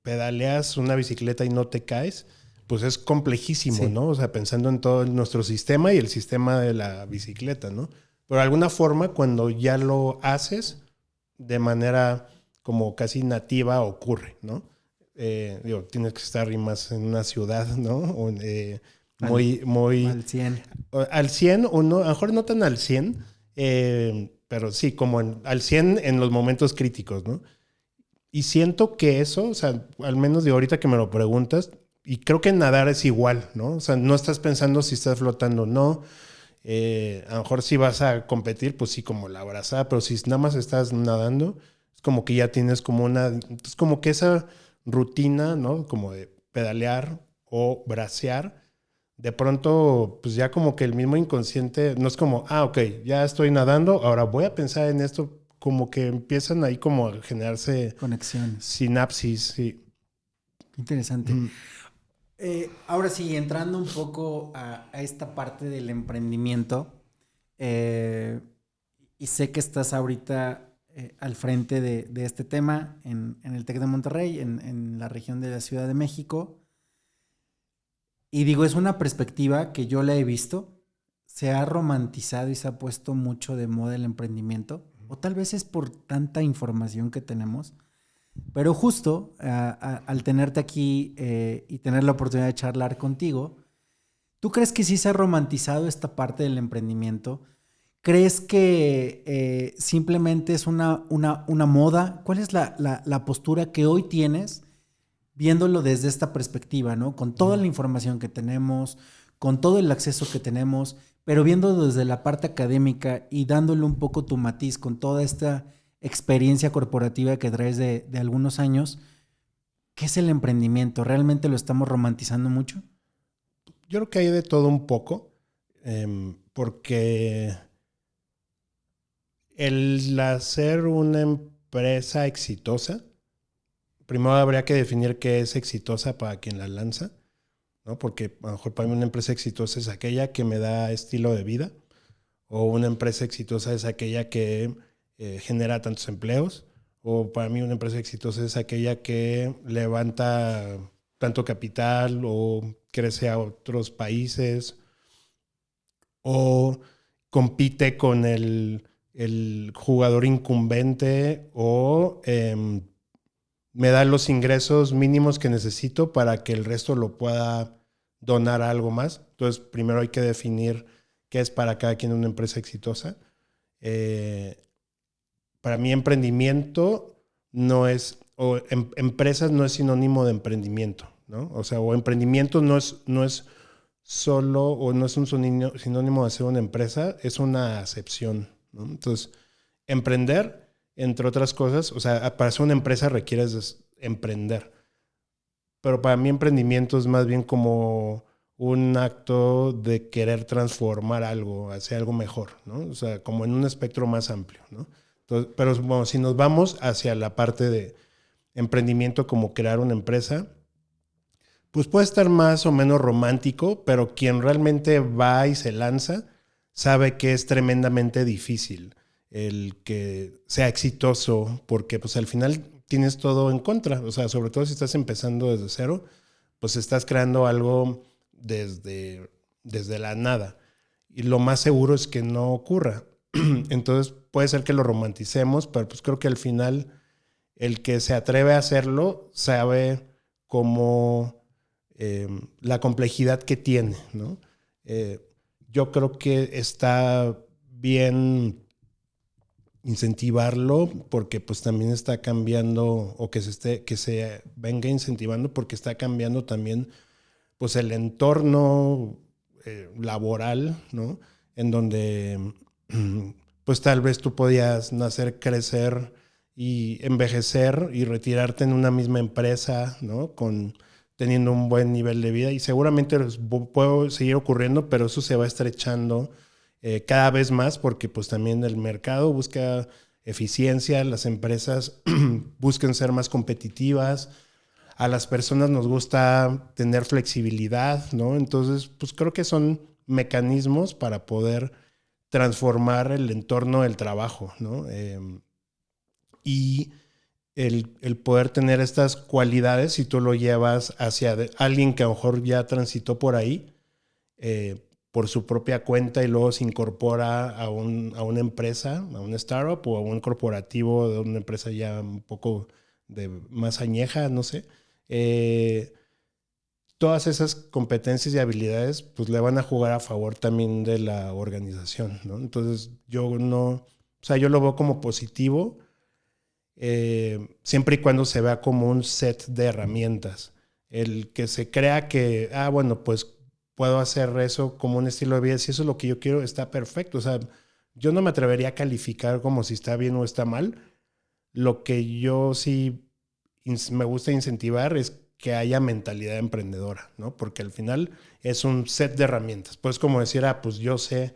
pedaleas una bicicleta y no te caes, pues es complejísimo, Sí. ¿no? O sea, pensando en todo nuestro sistema y el sistema de la bicicleta, ¿no? Pero de alguna forma, cuando ya lo haces de manera como casi nativa, ocurre, ¿no? Digo, tienes que estar y más en una ciudad, ¿no? O, muy Al 100. al 100 o no, a lo mejor no tan al 100, pero sí, como al 100 en los momentos críticos, ¿no? Y siento que eso, o sea, al menos de ahorita que me lo preguntas, y creo que nadar es igual, ¿no? O sea, no estás pensando si estás flotando o no. A lo mejor si vas a competir, pues sí, como la abrazada, pero si nada más estás nadando, es como que ya tienes como es como que esa rutina, ¿no? Como de pedalear o bracear, de pronto, pues ya como que el mismo inconsciente, no es como, ok, ya estoy nadando, ahora voy a pensar en esto, como que empiezan ahí como a generarse Conexiones. sinapsis, sí. Interesante. Ahora sí, entrando un poco a esta parte del emprendimiento, eh, y sé que estás ahorita al frente de este tema en el TEC de Monterrey, en la región de la Ciudad de México. Y digo, es una perspectiva que yo la he visto, se ha romantizado y se ha puesto mucho de moda el emprendimiento, o tal vez es por tanta información que tenemos, pero justo al tenerte aquí y tener la oportunidad de charlar contigo, ¿tú crees que sí se ha romantizado esta parte del emprendimiento? ¿Crees que simplemente es una moda? ¿Cuál es la postura que hoy tienes viéndolo desde esta perspectiva, ¿no? Con toda la información que tenemos, con todo el acceso que tenemos, pero viendo desde la parte académica y dándole un poco tu matiz con toda esta experiencia corporativa que traes de algunos años, ¿qué es el emprendimiento? ¿Realmente lo estamos romantizando mucho? Yo creo que hay de todo un poco, porque el hacer una empresa exitosa, primero habría que definir qué es exitosa para quien la lanza, ¿no? Porque a lo mejor para mí una empresa exitosa es aquella que me da estilo de vida, o una empresa exitosa es aquella que genera tantos empleos, o para mí una empresa exitosa es aquella que levanta tanto capital o crece a otros países o compite con el jugador incumbente o me da los ingresos mínimos que necesito para que el resto lo pueda donar a algo más. Entonces, primero hay que definir qué es para cada quien una empresa exitosa. Eh, para mí, emprendimiento no es, o empresas no es sinónimo de emprendimiento, ¿no? O sea, o emprendimiento no es solo, o no es un sinónimo de ser una empresa, es una acepción, ¿no? Entonces, emprender, entre otras cosas, o sea, para ser una empresa requieres emprender. Pero para mí emprendimiento es más bien como un acto de querer transformar algo hacia algo mejor, ¿no? O sea, como en un espectro más amplio, ¿no? Entonces, pero bueno, si nos vamos hacia la parte de emprendimiento como crear una empresa, pues puede estar más o menos romántico, pero quien realmente va y se lanza sabe que es tremendamente difícil el que sea exitoso, porque pues al final tienes todo en contra. O sea, sobre todo si estás empezando desde cero, pues estás creando algo desde la nada. Y lo más seguro es que no ocurra. Entonces puede ser que lo romanticemos, pero pues creo que al final el que se atreve a hacerlo sabe cómo la complejidad que tiene, ¿no? Eh, yo creo que está bien incentivarlo porque pues también está cambiando o que se venga incentivando porque está cambiando también pues el entorno laboral, ¿no? En donde pues tal vez tú podías nacer, crecer y envejecer y retirarte en una misma empresa, ¿no? Teniendo un buen nivel de vida y seguramente puede seguir ocurriendo, pero eso se va estrechando cada vez más porque pues también el mercado busca eficiencia, las empresas buscan ser más competitivas, a las personas nos gusta tener flexibilidad, ¿no? Entonces, pues creo que son mecanismos para poder transformar el entorno del trabajo, ¿no? Y el poder tener estas cualidades, si tú lo llevas hacia alguien que a lo mejor ya transitó por ahí, por su propia cuenta y luego se incorpora a una empresa, a una startup o a un corporativo de una empresa ya un poco más añeja, no sé. Todas esas competencias y habilidades pues le van a jugar a favor también de la organización, ¿no? Entonces yo lo veo como positivo, siempre y cuando se vea como un set de herramientas. El que se crea que, bueno, pues puedo hacer eso como un estilo de vida, si eso es lo que yo quiero, está perfecto. O sea, yo no me atrevería a calificar como si está bien o está mal. Lo que yo sí me gusta incentivar es que haya mentalidad emprendedora, ¿no? Porque al final es un set de herramientas. Pues como decir, pues yo sé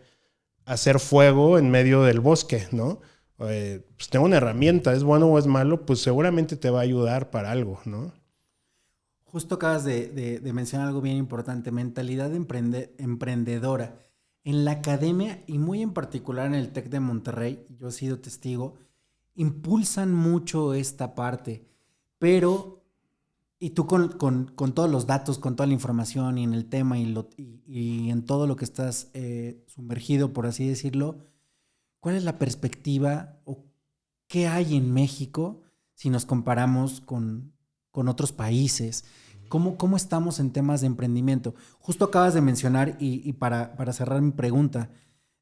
hacer fuego en medio del bosque, ¿no? Pues tengo una herramienta, es bueno o es malo, pues seguramente te va a ayudar para algo, ¿no? Justo acabas de mencionar algo bien importante, mentalidad emprendedora. En la academia y muy en particular en el TEC de Monterrey, yo he sido testigo, impulsan mucho esta parte, pero, y tú con todos los datos, con toda la información y en el tema y en todo lo que estás sumergido, por así decirlo, ¿cuál es la perspectiva o qué hay en México si nos comparamos con otros países? ¿Cómo estamos en temas de emprendimiento? Justo acabas de mencionar, y para cerrar mi pregunta,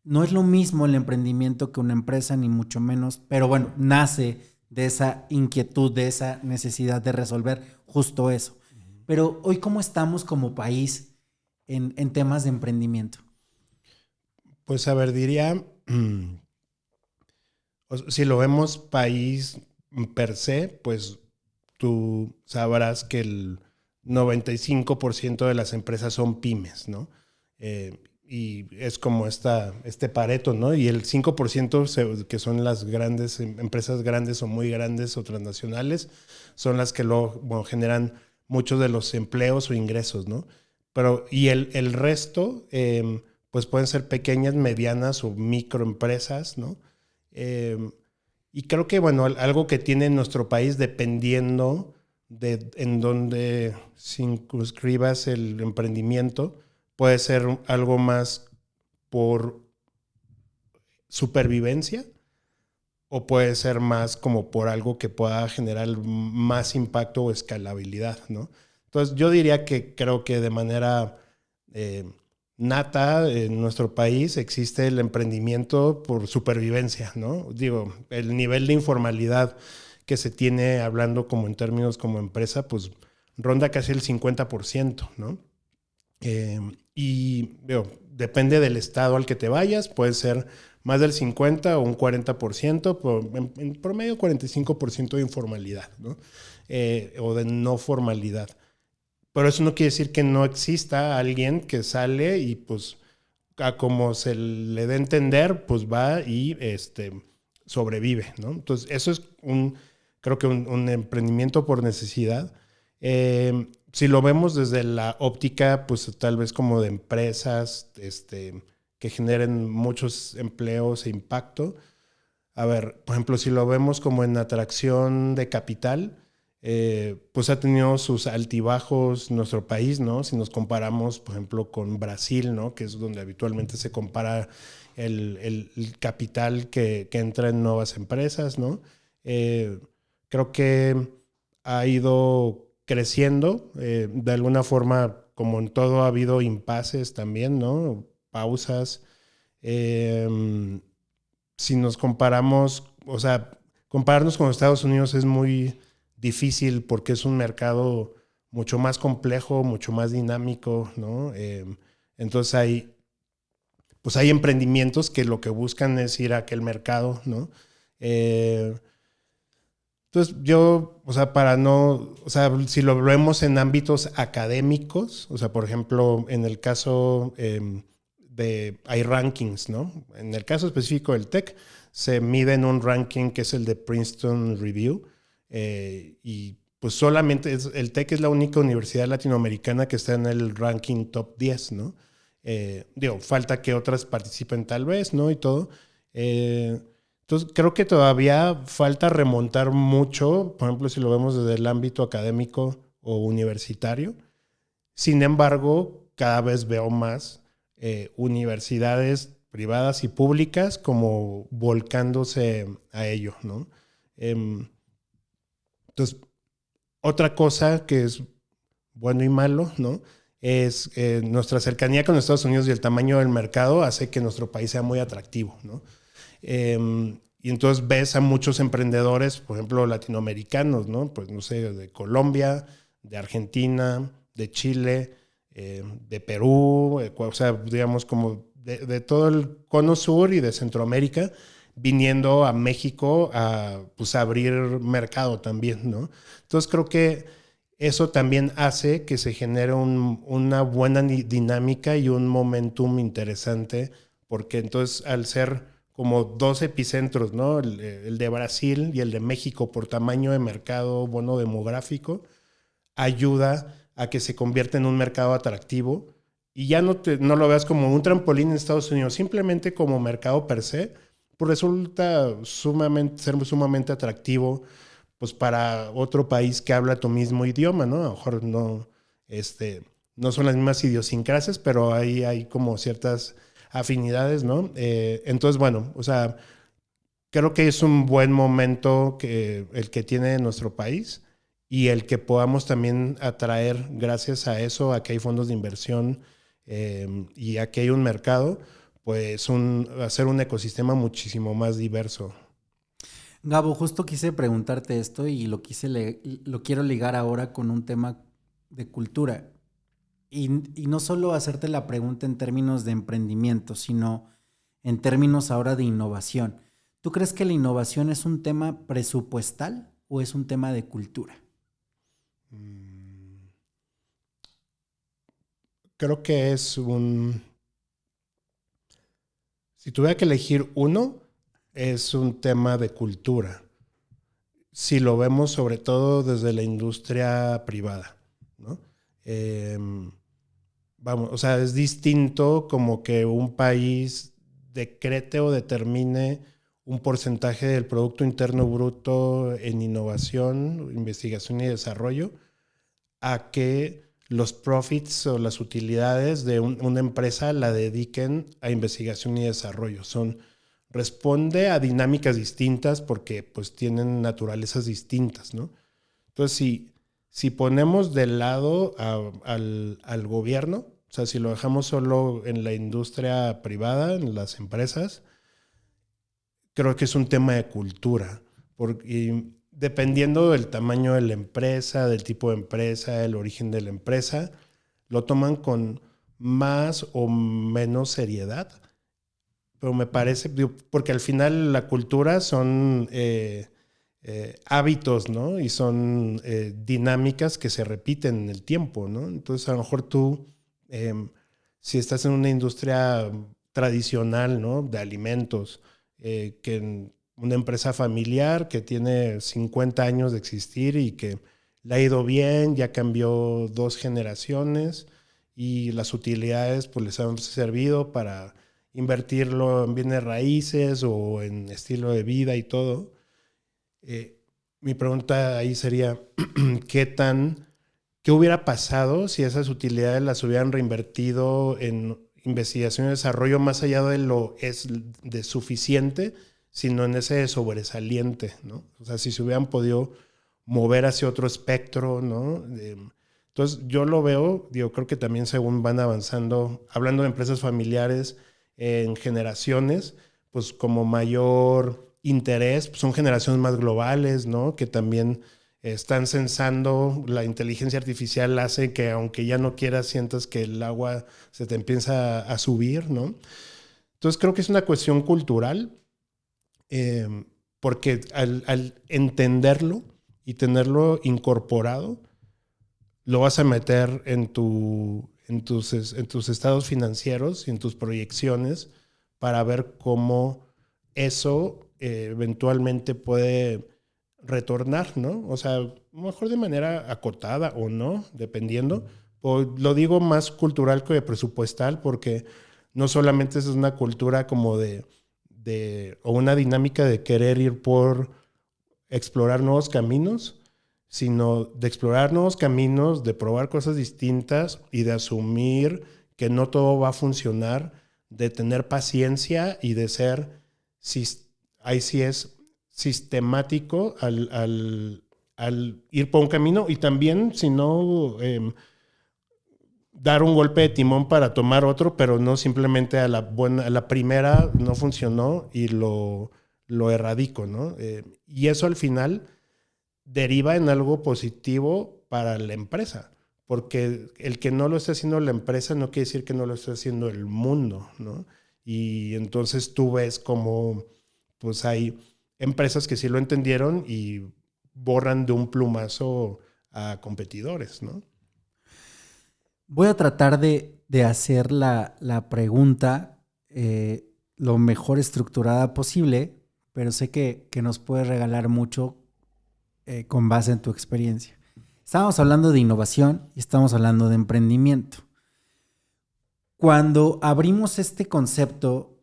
no es lo mismo el emprendimiento que una empresa, ni mucho menos, pero bueno, nace de esa inquietud, de esa necesidad de resolver justo eso. Pero hoy, ¿cómo estamos como país en temas de emprendimiento? Pues a ver, diría, si lo vemos país per se, pues tú sabrás que el 95% de las empresas son pymes, ¿no? Y es como este Pareto, ¿no? Y el 5% que son las grandes empresas grandes o muy grandes o transnacionales, son las que luego generan muchos de los empleos o ingresos, ¿no? Y el resto, pues pueden ser pequeñas, medianas o microempresas, ¿no? Eh, y creo que, bueno, algo que tiene nuestro país, dependiendo de en dónde circunscribas el emprendimiento, puede ser algo más por supervivencia o puede ser más como por algo que pueda generar más impacto o escalabilidad, ¿no? Entonces yo diría que creo que de manera nata en nuestro país existe el emprendimiento por supervivencia, ¿no? Digo, el nivel de informalidad que se tiene hablando como en términos como empresa, pues ronda casi el 50%, ¿no? Y digo, depende del estado al que te vayas, puede ser más del 50 o un 40%, en promedio 45% de informalidad, ¿no? O de no formalidad. Pero eso no quiere decir que no exista alguien que sale y pues a como se le dé a entender, pues va y sobrevive, ¿no? Entonces eso es creo que un emprendimiento por necesidad. Si lo vemos desde la óptica, pues tal vez como de empresas que generen muchos empleos e impacto. A ver, por ejemplo, si lo vemos como en atracción de capital, pues ha tenido sus altibajos nuestro país, ¿no? Si nos comparamos, por ejemplo, con Brasil, ¿no? Que es donde habitualmente se compara el capital que entra en nuevas empresas, ¿no? Creo que ha ido creciendo. De alguna forma, como en todo, ha habido impases también, ¿no? Pausas. Si nos comparamos, o sea, compararnos con Estados Unidos es muy difícil porque es un mercado mucho más complejo, mucho más dinámico, ¿no? Entonces hay emprendimientos que lo que buscan es ir a aquel mercado, ¿no? Entonces yo, o sea, si lo vemos en ámbitos académicos, o sea, por ejemplo, en el caso hay rankings, ¿no? En el caso específico del TEC, se mide en un ranking que es el de Princeton Review, y pues solamente el TEC es la única universidad latinoamericana que está en el ranking top 10, ¿no? Falta que otras participen tal vez, ¿no? Y todo. Entonces, creo que todavía falta remontar mucho, por ejemplo, si lo vemos desde el ámbito académico o universitario. Sin embargo, cada vez veo más universidades privadas y públicas como volcándose a ello, ¿no? Entonces, otra cosa que es bueno y malo, ¿no? Es nuestra cercanía con Estados Unidos y el tamaño del mercado hace que nuestro país sea muy atractivo, ¿no? Y entonces ves a muchos emprendedores, por ejemplo, latinoamericanos, ¿no? Pues no sé, de Colombia, de Argentina, de Chile, de Perú, o sea, digamos como de todo el cono sur y de Centroamérica, viniendo a México a pues, abrir mercado también, ¿no? Entonces creo que eso también hace que se genere una buena dinámica y un momentum interesante, porque entonces al ser como dos epicentros, ¿no? El de Brasil y el de México por tamaño de mercado, bono demográfico, ayuda a que se convierta en un mercado atractivo y ya no lo veas como un trampolín en Estados Unidos, simplemente como mercado per se, pues resulta ser sumamente atractivo pues para otro país que habla tu mismo idioma, ¿no? A lo mejor no son las mismas idiosincrasias, pero ahí hay como ciertas afinidades, ¿no? Entonces, bueno, o sea, creo que es un buen momento el que tiene nuestro país y el que podamos también atraer, gracias a eso, a que hay fondos de inversión y a que hay un mercado, pues hacer un ecosistema muchísimo más diverso. Gabo, justo quise preguntarte esto y lo quiero ligar ahora con un tema de cultura. Y no solo hacerte la pregunta en términos de emprendimiento, sino en términos ahora de innovación. ¿Tú crees que la innovación es un tema presupuestal o es un tema de cultura? Creo que si tuviera que elegir uno, es un tema de cultura. Si lo vemos sobre todo desde la industria privada, ¿no? Vamos, o sea, es distinto como que un país decrete o determine un porcentaje del Producto Interno Bruto en innovación, investigación y desarrollo, a que los profits o las utilidades de una empresa la dediquen a investigación y desarrollo. Responde a dinámicas distintas porque pues tienen naturalezas distintas, ¿no? Entonces, si ponemos de lado al gobierno, o sea, si lo dejamos solo en la industria privada, en las empresas, creo que es un tema de cultura. Porque dependiendo del tamaño de la empresa, del tipo de empresa, el origen de la empresa, lo toman con más o menos seriedad. Pero me parece, porque al final la cultura son hábitos, ¿no? Y son dinámicas que se repiten en el tiempo, ¿no? Entonces, a lo mejor tú, si estás en una industria tradicional, ¿no? De alimentos, que en una empresa familiar que tiene 50 años de existir y que le ha ido bien, ya cambió 2 generaciones y las utilidades pues les han servido para invertirlo en bienes raíces o en estilo de vida y todo. Mi pregunta ahí sería, ¿qué hubiera pasado si esas utilidades las hubieran reinvertido en investigación y desarrollo más allá de lo es de suficiente, sino en ese sobresaliente, ¿no? O sea, si se hubieran podido mover hacia otro espectro, ¿no? Entonces, yo lo veo, creo que también según van avanzando, hablando de empresas familiares en generaciones, pues como mayor interés, pues son generaciones más globales, ¿no? Que también están censando, la inteligencia artificial hace que aunque ya no quieras, sientas que el agua se te empieza a subir, ¿no? Entonces creo que es una cuestión cultural, porque al entenderlo y tenerlo incorporado, lo vas a meter en tus estados financieros y en tus proyecciones para ver cómo eso eventualmente puede retornar, ¿no? O sea, a lo mejor de manera acotada o no, dependiendo. Lo digo más cultural que presupuestal porque no solamente es una cultura como de o una dinámica de querer ir por explorar nuevos caminos, sino de explorar nuevos caminos, de probar cosas distintas y de asumir que no todo va a funcionar, de tener paciencia y de ser, ahí sí es sistemático al ir por un camino, y también, si no, dar un golpe de timón para tomar otro, pero no simplemente a la primera no funcionó y lo erradico, ¿no? Y eso al final deriva en algo positivo para la empresa, porque el que no lo esté haciendo la empresa no quiere decir que no lo esté haciendo el mundo, ¿no? Y entonces tú ves como pues hay empresas que sí lo entendieron y borran de un plumazo a competidores, ¿no? Voy a tratar de hacer la pregunta lo mejor estructurada posible, pero sé que nos puedes regalar mucho con base en tu experiencia. Estamos hablando de innovación y estamos hablando de emprendimiento. Cuando abrimos este concepto,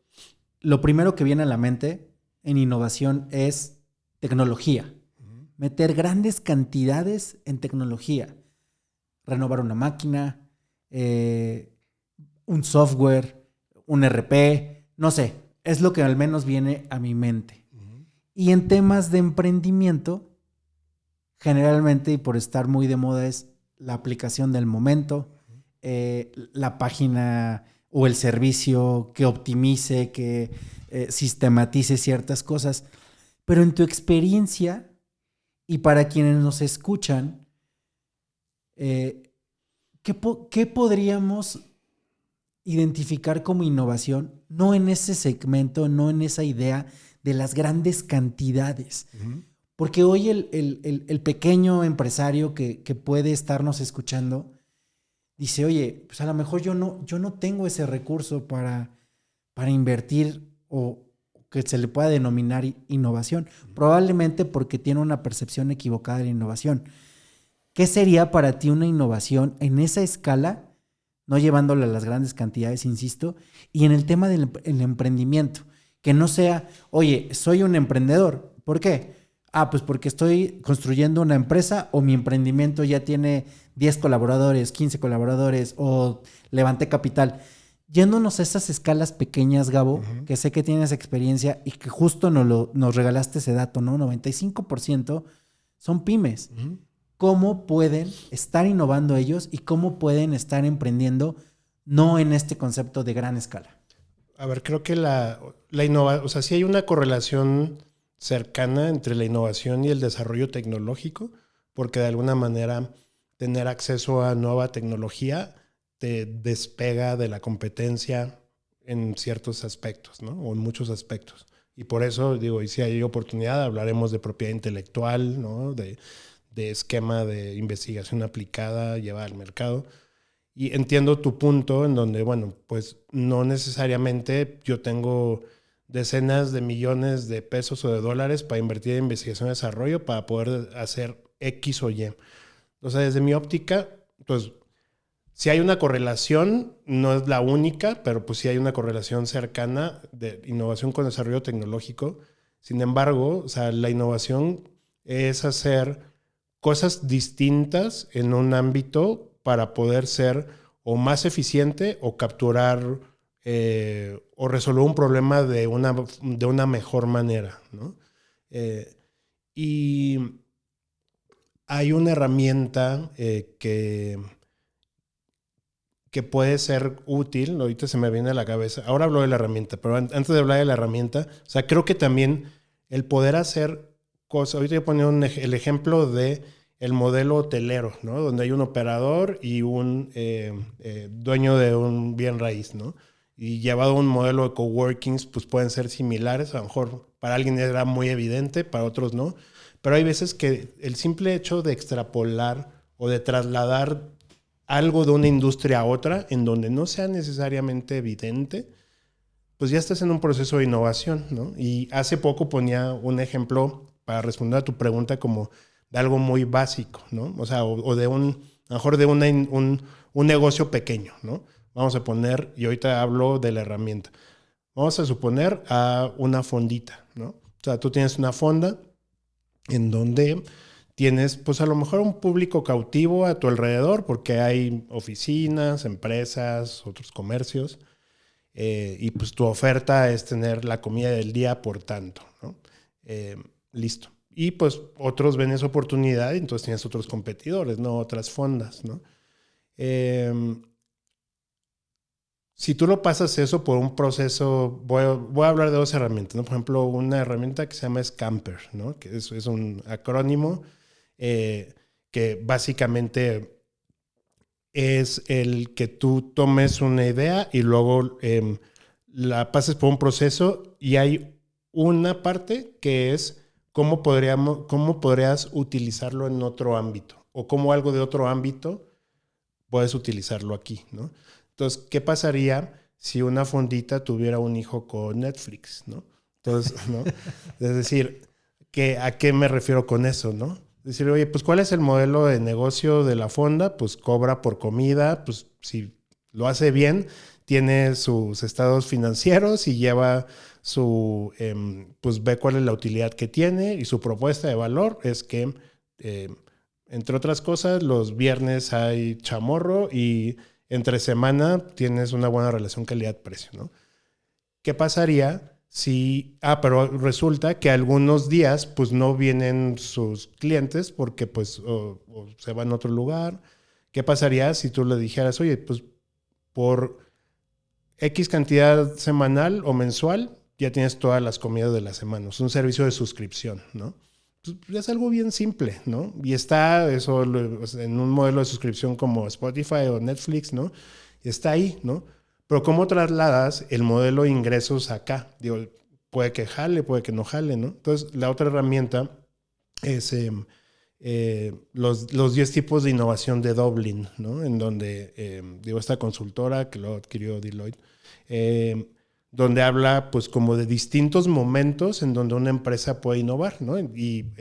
lo primero que viene a la mente en innovación es tecnología. Meter grandes cantidades en tecnología. Renovar una máquina, un software, un ERP, no sé, es lo que al menos viene a mi mente. Y en temas de emprendimiento, generalmente, y por estar muy de moda, es la aplicación del momento, la página o el servicio que optimice, que sistematice ciertas cosas. Pero en tu experiencia, y para quienes nos escuchan, ¿qué podríamos identificar como innovación? No en ese segmento, no en esa idea de las grandes cantidades. Porque hoy el pequeño empresario que puede estarnos escuchando dice, oye, pues a lo mejor yo no tengo ese recurso para invertir o que se le pueda denominar innovación. Probablemente porque tiene una percepción equivocada de la innovación. ¿Qué sería para ti una innovación en esa escala, no llevándole a las grandes cantidades, insisto, y en el tema del emprendimiento? Que no sea, oye, soy un emprendedor. ¿Por qué? Pues porque estoy construyendo una empresa o mi emprendimiento ya tiene 10 colaboradores, 15 colaboradores o levanté capital. Yéndonos a esas escalas pequeñas, Gabo, que sé que tienes experiencia y que justo nos regalaste ese dato, ¿no? 95% son pymes. ¿Cómo pueden estar innovando ellos y cómo pueden estar emprendiendo no en este concepto de gran escala? A ver, creo que la innovación, o sea, sí hay una correlación cercana entre la innovación y el desarrollo tecnológico, porque de alguna manera tener acceso a nueva tecnología te despega de la competencia en ciertos aspectos, ¿no? O en muchos aspectos. Y por eso digo, y si hay oportunidad, hablaremos de propiedad intelectual, ¿no? De esquema de investigación aplicada llevada al mercado. Y entiendo tu punto en donde, bueno, pues no necesariamente yo tengo decenas de millones de pesos o de dólares para invertir en investigación y desarrollo para poder hacer X o Y. O sea, desde mi óptica, pues si hay una correlación, no es la única, pero pues sí hay una correlación cercana de innovación con desarrollo tecnológico. Sin embargo, o sea, la innovación es hacer cosas distintas en un ámbito para poder ser o más eficiente o capturar o resolver un problema de una mejor manera, ¿no? Y hay una herramienta que puede ser útil, ahorita se me viene a la cabeza, ahora hablo de la herramienta, pero antes de hablar de la herramienta, o sea, creo que también el poder hacer cosas, ahorita voy a poner el ejemplo de el modelo hotelero, ¿no? Donde hay un operador y un dueño de un bien raíz, ¿no? Y llevado a un modelo de coworkings, pues pueden ser similares. A lo mejor para alguien era muy evidente, para otros no. Pero hay veces que el simple hecho de extrapolar o de trasladar algo de una industria a otra, en donde no sea necesariamente evidente, pues ya estás en un proceso de innovación, ¿no? Y hace poco ponía un ejemplo para responder a tu pregunta como de algo muy básico, ¿no? O sea, o de a lo mejor de un negocio pequeño, ¿no? Vamos a poner, y ahorita hablo de la herramienta. vamos a suponer a una fondita, ¿no? O sea, tú tienes una fonda en donde tienes, pues a lo mejor un público cautivo a tu alrededor porque hay oficinas, empresas, otros comercios, y pues tu oferta es tener la comida del día por tanto, ¿no? Listo. Y pues otros ven esa oportunidad y entonces tienes otros competidores, ¿no? Otras fondas, ¿no? Si tú lo pasas eso por un proceso, voy a hablar de dos herramientas, ¿no? Por ejemplo, una herramienta que se llama Scamper, ¿no? Que es un acrónimo que básicamente es el que tú tomes una idea y luego la pases por un proceso y hay una parte que es cómo podrías utilizarlo en otro ámbito o cómo algo de otro ámbito puedes utilizarlo aquí, ¿no? Entonces, ¿qué pasaría si una fondita tuviera un hijo con Netflix, ¿no? Entonces, ¿no? Es decir, ¿a qué me refiero con eso, no? Es decir, oye, pues ¿cuál es el modelo de negocio de la fonda? Pues cobra por comida, pues si lo hace bien, tiene sus estados financieros y lleva pues ve cuál es la utilidad que tiene y su propuesta de valor es que, entre otras cosas, los viernes hay chamorro y entre semana tienes una buena relación calidad-precio, ¿no? ¿Qué pasaría si... pero resulta que algunos días pues no vienen sus clientes porque pues o se van a otro lugar? ¿Qué pasaría si tú le dijeras, oye, pues por X cantidad semanal o mensual ya tienes todas las comidas de la semana? Es un servicio de suscripción, ¿no? Pues es algo bien simple, ¿no? Y está eso en un modelo de suscripción como Spotify o Netflix, ¿no? Y está ahí, ¿no? Pero ¿cómo trasladas el modelo de ingresos acá? Digo, puede que jale, puede que no jale, ¿no? Entonces, la otra herramienta es los 10 tipos de innovación de Dublin, ¿no? En donde, esta consultora que lo adquirió Deloitte, donde habla pues como de distintos momentos en donde una empresa puede innovar, ¿no? Y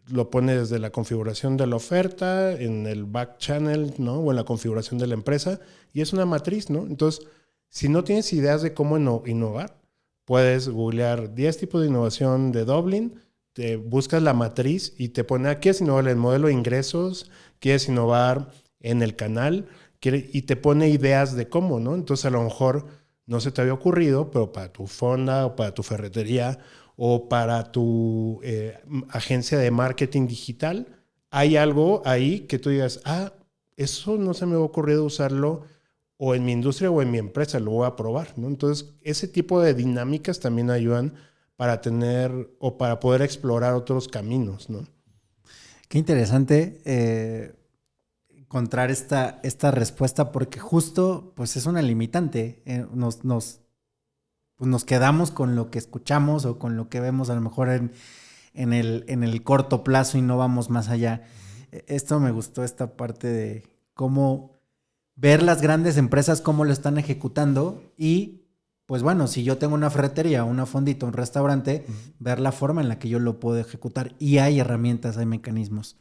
lo pone desde la configuración de la oferta, en el back channel, ¿no? O en la configuración de la empresa, y es una matriz, ¿no? Entonces, si no tienes ideas de cómo innovar, puedes googlear 10 tipos de innovación de Dublin, te buscas la matriz y te pone, ¿quieres innovar en el modelo de ingresos? ¿Quieres innovar en el canal? Y te pone ideas de cómo, ¿no? Entonces, a lo mejor no se te había ocurrido, pero para tu fonda o para tu ferretería o para tu agencia de marketing digital, hay algo ahí que tú digas, eso no se me ha ocurrido usarlo o en mi industria o en mi empresa, lo voy a probar, ¿no? Entonces, ese tipo de dinámicas también ayudan para tener o para poder explorar otros caminos, ¿no? Qué interesante encontrar esta respuesta porque justo pues es una limitante. Pues nos quedamos con lo que escuchamos o con lo que vemos a lo mejor en el corto plazo y no vamos más allá. Esto me gustó, esta parte de cómo ver las grandes empresas, cómo lo están ejecutando y pues bueno, si yo tengo una ferretería, una fondita, un restaurante, ver la forma en la que yo lo puedo ejecutar y hay herramientas, hay mecanismos.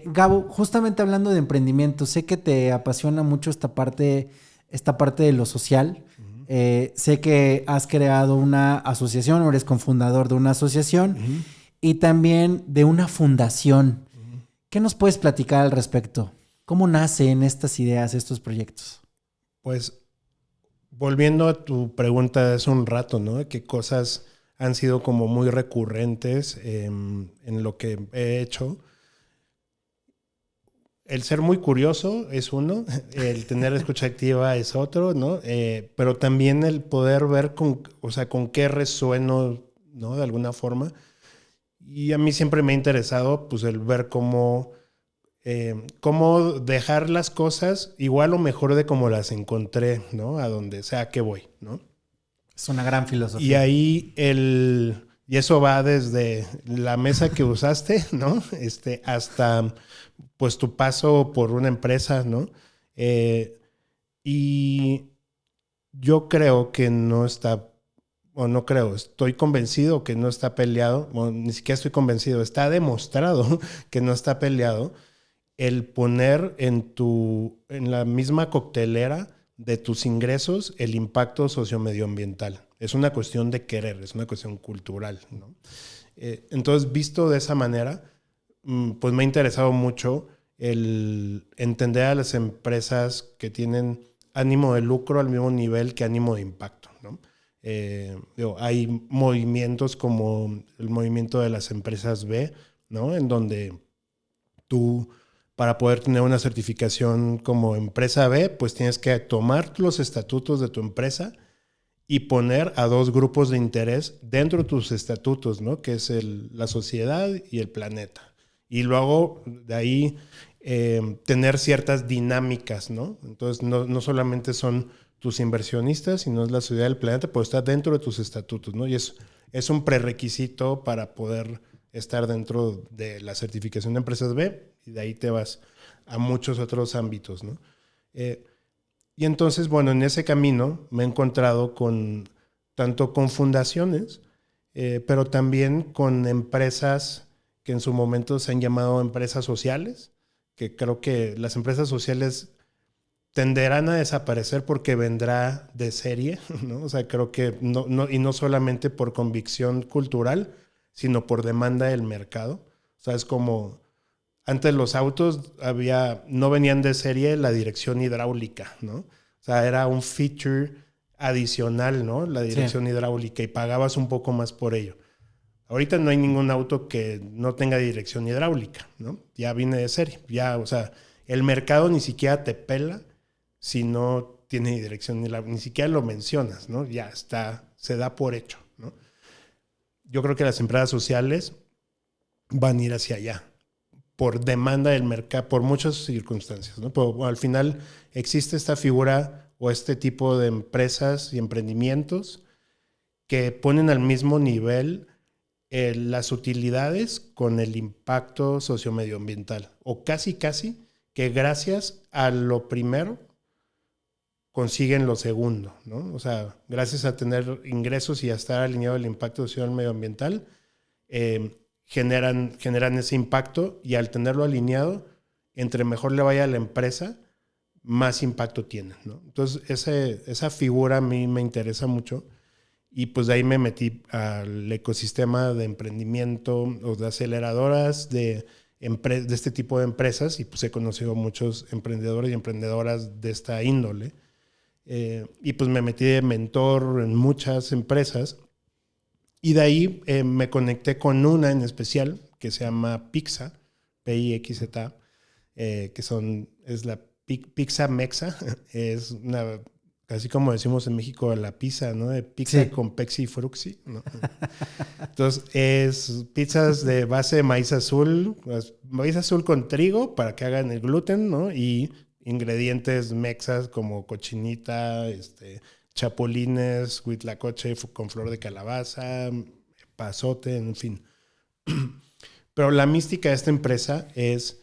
Gabo, justamente hablando de emprendimiento, sé que te apasiona mucho esta parte de lo social. Sé que has creado una asociación o eres cofundador de una asociación y también de una fundación. ¿Qué nos puedes platicar al respecto? ¿Cómo nacen estas ideas, estos proyectos? Pues volviendo a tu pregunta de hace un rato, ¿no? ¿Qué cosas han sido como muy recurrentes en lo que he hecho? El ser muy curioso es uno, el tener escucha activa es otro, ¿no? Pero también el poder ver con qué resueno, ¿no? De alguna forma. Y a mí siempre me ha interesado, pues, el ver cómo dejar las cosas igual o mejor de como las encontré, ¿no? A donde sea que voy, ¿no? Es una gran filosofía. Y ahí y eso va desde la mesa que usaste, ¿no? Hasta pues tu paso por una empresa, ¿no? Y yo creo que no está, o no creo, estoy convencido que no está peleado, o ni siquiera estoy convencido, está demostrado que no está peleado el poner en la misma coctelera de tus ingresos el impacto sociomedioambiental. Es una cuestión de querer, es una cuestión cultural, ¿no? Entonces, visto de esa manera, pues me ha interesado mucho el entender a las empresas que tienen ánimo de lucro al mismo nivel que ánimo de impacto, ¿no? Hay movimientos como el movimiento de las empresas B, ¿no? En donde tú, para poder tener una certificación como empresa B, pues tienes que tomar los estatutos de tu empresa y poner a dos grupos de interés dentro de tus estatutos, ¿no? Que es la sociedad y el planeta. Y luego de ahí tener ciertas dinámicas, ¿no? Entonces no solamente son tus inversionistas, sino es la sociedad del planeta, pues está dentro de tus estatutos, ¿no? Y es un prerequisito para poder estar dentro de la certificación de empresas B, y de ahí te vas a muchos otros ámbitos, ¿no? Y entonces, bueno, en ese camino me he encontrado tanto con fundaciones, pero también con empresas que en su momento se han llamado empresas sociales, que creo que las empresas sociales tenderán a desaparecer porque vendrá de serie, ¿no? O sea, creo que y no solamente por convicción cultural, sino por demanda del mercado. O sea, es como antes los autos no venían de serie la dirección hidráulica, ¿no? O sea, era un feature adicional, ¿no? La dirección hidráulica, y pagabas un poco más por ello. Ahorita no hay ningún auto que no tenga dirección hidráulica, ¿no? Ya viene de serie. Ya, o sea, el mercado ni siquiera te pela si no tiene dirección hidráulica, ni siquiera lo mencionas, ¿no? Ya está, se da por hecho, ¿no? Yo creo que las empresas sociales van a ir hacia allá por demanda del mercado, por muchas circunstancias, ¿no? Pero bueno, al final existe esta figura o este tipo de empresas y emprendimientos que ponen al mismo nivel las utilidades con el impacto sociomedioambiental, o casi que gracias a lo primero consiguen lo segundo, ¿no? O sea, gracias a tener ingresos y a estar alineado al impacto social medioambiental, generan ese impacto, y al tenerlo alineado, entre mejor le vaya a la empresa, más impacto tienen, ¿no? Entonces, esa figura a mí me interesa mucho, y pues de ahí me metí al ecosistema de emprendimiento o de aceleradoras de este tipo de empresas, y pues he conocido muchos emprendedores y emprendedoras de esta índole. Y pues me metí de mentor en muchas empresas, y de ahí me conecté con una en especial que se llama Pixa, Pixz, es la Pizza Mexa. Es una, así como decimos en México, la pizza, ¿no? De pizza con Pexi y Fruxi, ¿no? Entonces, es pizzas de base de maíz azul con trigo para que hagan el gluten, ¿no? Y ingredientes mexas como cochinita, chapulines, huitlacoche con flor de calabaza, pasote, en fin. Pero la mística de esta empresa es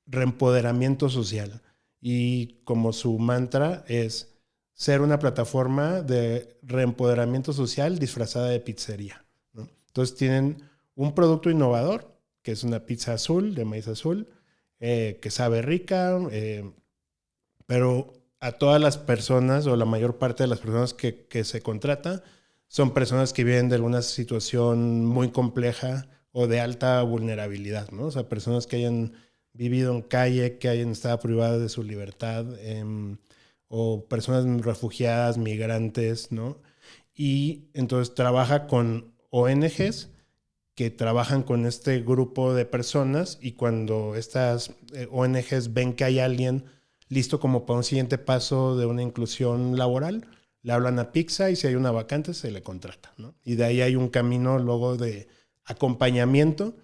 reempoderamiento social, y como su mantra es ser una plataforma de reempoderamiento social disfrazada de pizzería, ¿no? Entonces tienen un producto innovador, que es una pizza azul, de maíz azul, que sabe rica, pero a todas las personas, o la mayor parte de las personas que se contrata, son personas que viven de alguna situación muy compleja o de alta vulnerabilidad, ¿no? O sea, personas que hayan vivido en calle, que hayan estado privadas de su libertad, o personas refugiadas, migrantes, ¿no? Y entonces trabaja con ONGs que trabajan con este grupo de personas, y cuando estas ONGs ven que hay alguien listo como para un siguiente paso de una inclusión laboral, le hablan a Pixa, y si hay una vacante se le contrata, ¿no? Y de ahí hay un camino luego de acompañamiento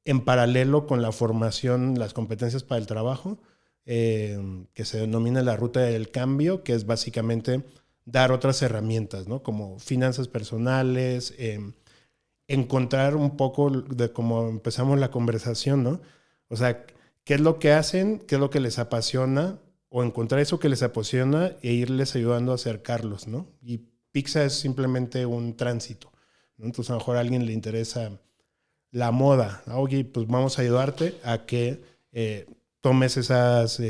en paralelo con la formación, las competencias para el trabajo, que se denomina la ruta del cambio, que es básicamente dar otras herramientas, ¿no? Como finanzas personales, encontrar un poco de cómo empezamos la conversación, ¿no? O sea, qué es lo que hacen, qué es lo que les apasiona, o encontrar eso que les apasiona e irles ayudando a acercarlos, ¿no? Y Pixa es simplemente un tránsito, ¿no? Entonces a lo mejor a alguien le interesa la moda. Oye, pues vamos a ayudarte a que tomes esas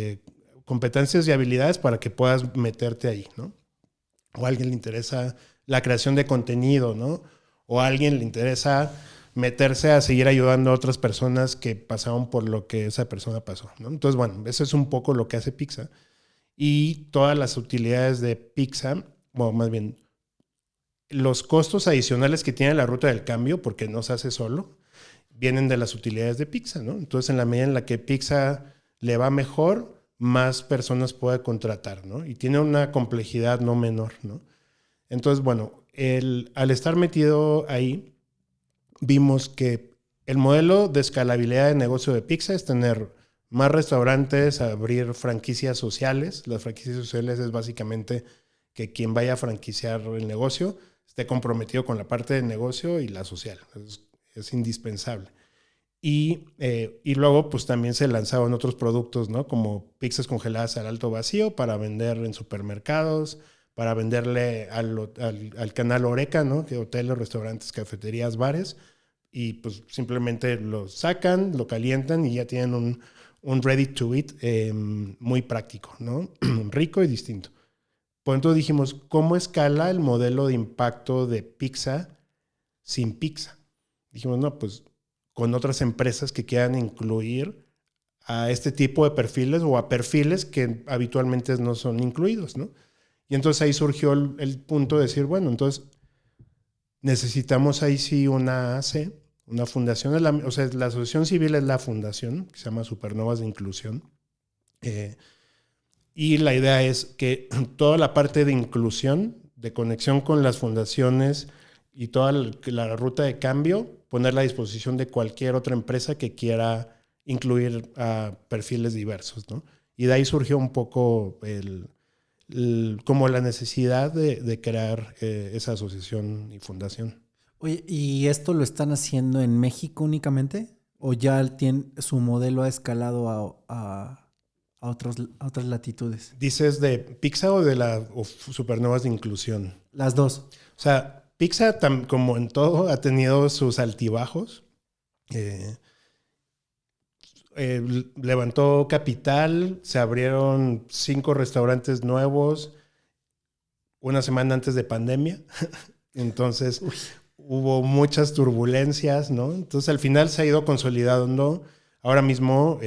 competencias y habilidades para que puedas meterte ahí, ¿no? O a alguien le interesa la creación de contenido, ¿no? O a alguien le interesa meterse a seguir ayudando a otras personas que pasaron por lo que esa persona pasó, ¿no? Entonces, bueno, eso es un poco lo que hace Pixa. Y todas las utilidades de Pixa, bueno, más bien, los costos adicionales que tiene la ruta del cambio, porque no se hace solo, vienen de las utilidades de Pixa, ¿no? Entonces, en la medida en la que Pixa le va mejor, más personas puede contratar, ¿no? Y tiene una complejidad no menor, ¿no? Entonces, bueno, al estar metido ahí, vimos que el modelo de escalabilidad de negocio de Pixa es tener más restaurantes, abrir franquicias sociales. Las franquicias sociales es básicamente que quien vaya a franquiciar el negocio esté comprometido con la parte de negocio y la social. Es indispensable. Y luego pues también se lanzaban otros productos, ¿no? Como pizzas congeladas al alto vacío para vender en supermercados, para venderle al canal Oreca, ¿no? Que hoteles, restaurantes, cafeterías, bares, y pues simplemente lo sacan, lo calientan y ya tienen un ready to eat muy práctico, ¿no? Rico y distinto. Por entonces dijimos, ¿cómo escala el modelo de impacto de Pixa sin pizza? Dijimos, no, pues con otras empresas que quieran incluir a este tipo de perfiles o a perfiles que habitualmente no son incluidos, ¿no? Y entonces ahí surgió el punto de decir, bueno, entonces necesitamos ahí sí una AC, una fundación, o sea, la asociación civil es la fundación, que se llama Supernovas de Inclusión. Y la idea es que toda la parte de inclusión, de conexión con las fundaciones y toda la ruta de cambio, ponerla a disposición de cualquier otra empresa que quiera incluir a perfiles diversos, ¿no? Y de ahí surgió un poco como la necesidad de crear esa asociación y fundación. Oye, ¿y esto lo están haciendo en México únicamente? ¿O ya su modelo ha escalado a otras latitudes? ¿Dices de Pixa o de Supernovas de Inclusión? Las dos. O sea, Pixa, como en todo, ha tenido sus altibajos. Levantó capital, se abrieron 5 restaurantes nuevos una semana antes de pandemia. Entonces, hubo muchas turbulencias, ¿no? Entonces, al final se ha ido consolidando. Ahora mismo,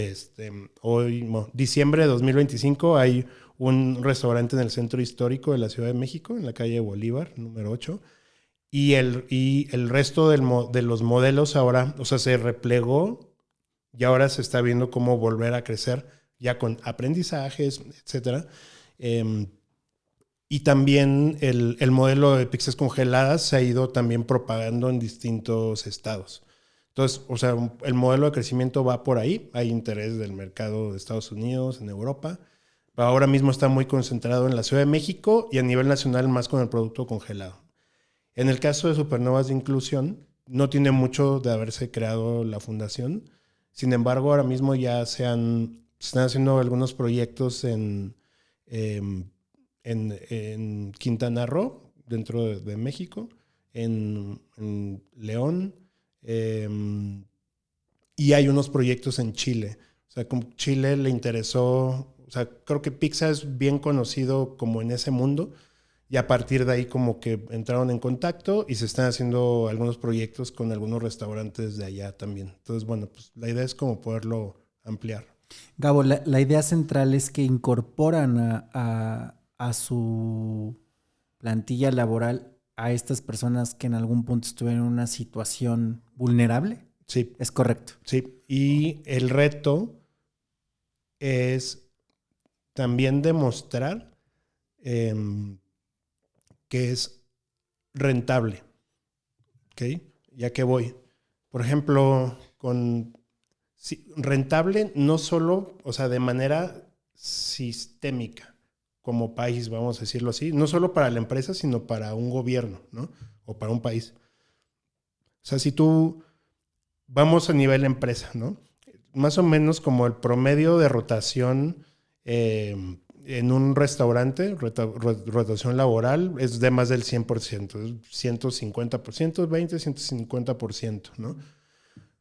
diciembre de 2025, hay un restaurante en el centro histórico de la Ciudad de México, en la calle Bolívar, número 8. Y el resto de los modelos ahora, o sea, se replegó y ahora se está viendo cómo volver a crecer ya con aprendizajes, etcétera. Y también el modelo de pizzas congeladas se ha ido también propagando en distintos estados. Entonces, o sea, el modelo de crecimiento va por ahí. Hay interés del mercado de Estados Unidos, en Europa. Pero ahora mismo está muy concentrado en la Ciudad de México y a nivel nacional más con el producto congelado. En el caso de Supernovas de Inclusión, no tiene mucho de haberse creado la fundación. Sin embargo, ahora mismo ya se están haciendo algunos proyectos en Quintana Roo, dentro de México, en León, y hay unos proyectos en Chile. O sea, como Chile le interesó, o sea, creo que Pixa es bien conocido como en ese mundo, y a partir de ahí como que entraron en contacto y se están haciendo algunos proyectos con algunos restaurantes de allá también. Entonces, bueno, pues la idea es como poderlo ampliar. Gabo, la idea central es que incorporan a su plantilla laboral a estas personas que en algún punto estuvieron en una situación vulnerable. Sí. Es correcto. Sí. Y el reto es también demostrar que es rentable. ¿Ok? Ya que voy. Por ejemplo, rentable no solo, o sea, de manera sistémica como país, vamos a decirlo así, no solo para la empresa, sino para un gobierno, ¿no? O para un país. O sea, si tú vamos a nivel empresa, ¿no? Más o menos como el promedio de rotación en un restaurante, rotación laboral, es de más del 100%, 150%, 20%, 150%, ¿no?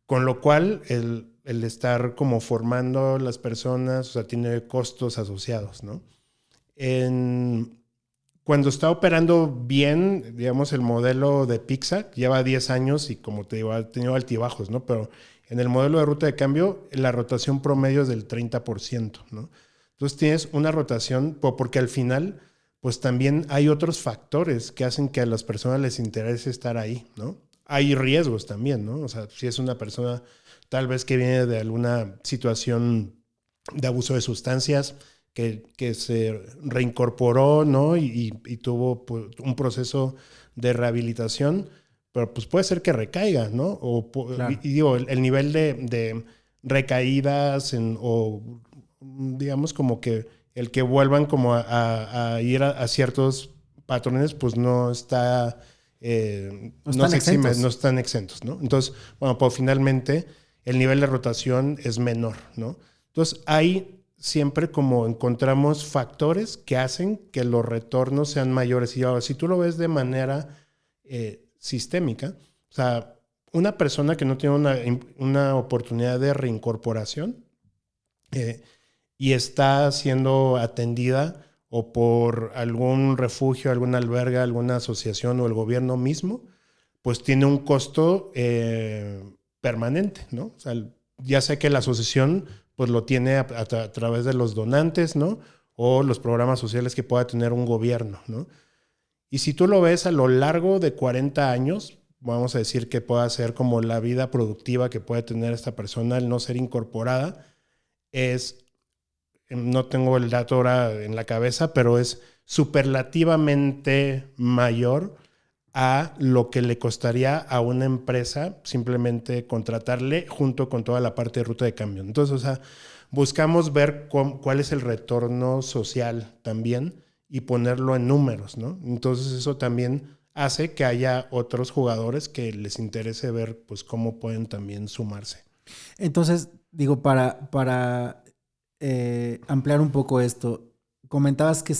Con lo cual, el estar como formando a las personas, o sea, tiene costos asociados, ¿no? Cuando está operando bien, digamos, el modelo de Pixar, lleva 10 años y como te digo, ha tenido altibajos, ¿no? Pero en el modelo de ruta de cambio, la rotación promedio es del 30%, ¿no? Entonces tienes una rotación, porque al final, pues también hay otros factores que hacen que a las personas les interese estar ahí, ¿no? Hay riesgos también, ¿no? O sea, si es una persona tal vez que viene de alguna situación de abuso de sustancias, que se reincorporó, ¿no? Y tuvo pues, un proceso de rehabilitación, pero pues puede ser que recaiga, ¿no? Claro. Y digo, el nivel de recaídas o digamos como que el que vuelvan como a ir a ciertos patrones, pues no está, No están exentos. no están exentos, ¿no? Entonces, bueno, pues finalmente el nivel de rotación es menor, ¿no? Entonces, hay siempre como encontramos factores que hacen que los retornos sean mayores. Y ahora, si tú lo ves de manera sistémica, o sea, una persona que no tiene una oportunidad de reincorporación y está siendo atendida o por algún refugio, alguna alberga, alguna asociación o el gobierno mismo, pues tiene un costo permanente, ¿no? O sea, ya sé que la asociación pues lo tiene a través de los donantes, ¿no? O los programas sociales que pueda tener un gobierno, ¿no? Y si tú lo ves a lo largo de 40 años, vamos a decir que pueda ser como la vida productiva que puede tener esta persona al no ser incorporada, no tengo el dato ahora en la cabeza, pero es superlativamente mayor a lo que le costaría a una empresa simplemente contratarle junto con toda la parte de ruta de cambio. Entonces, o sea, buscamos ver cuál es el retorno social también y ponerlo en números, ¿no? Entonces, eso también hace que haya otros jugadores que les interese ver, pues, cómo pueden también sumarse. Entonces, digo, para ampliar un poco esto, comentabas que,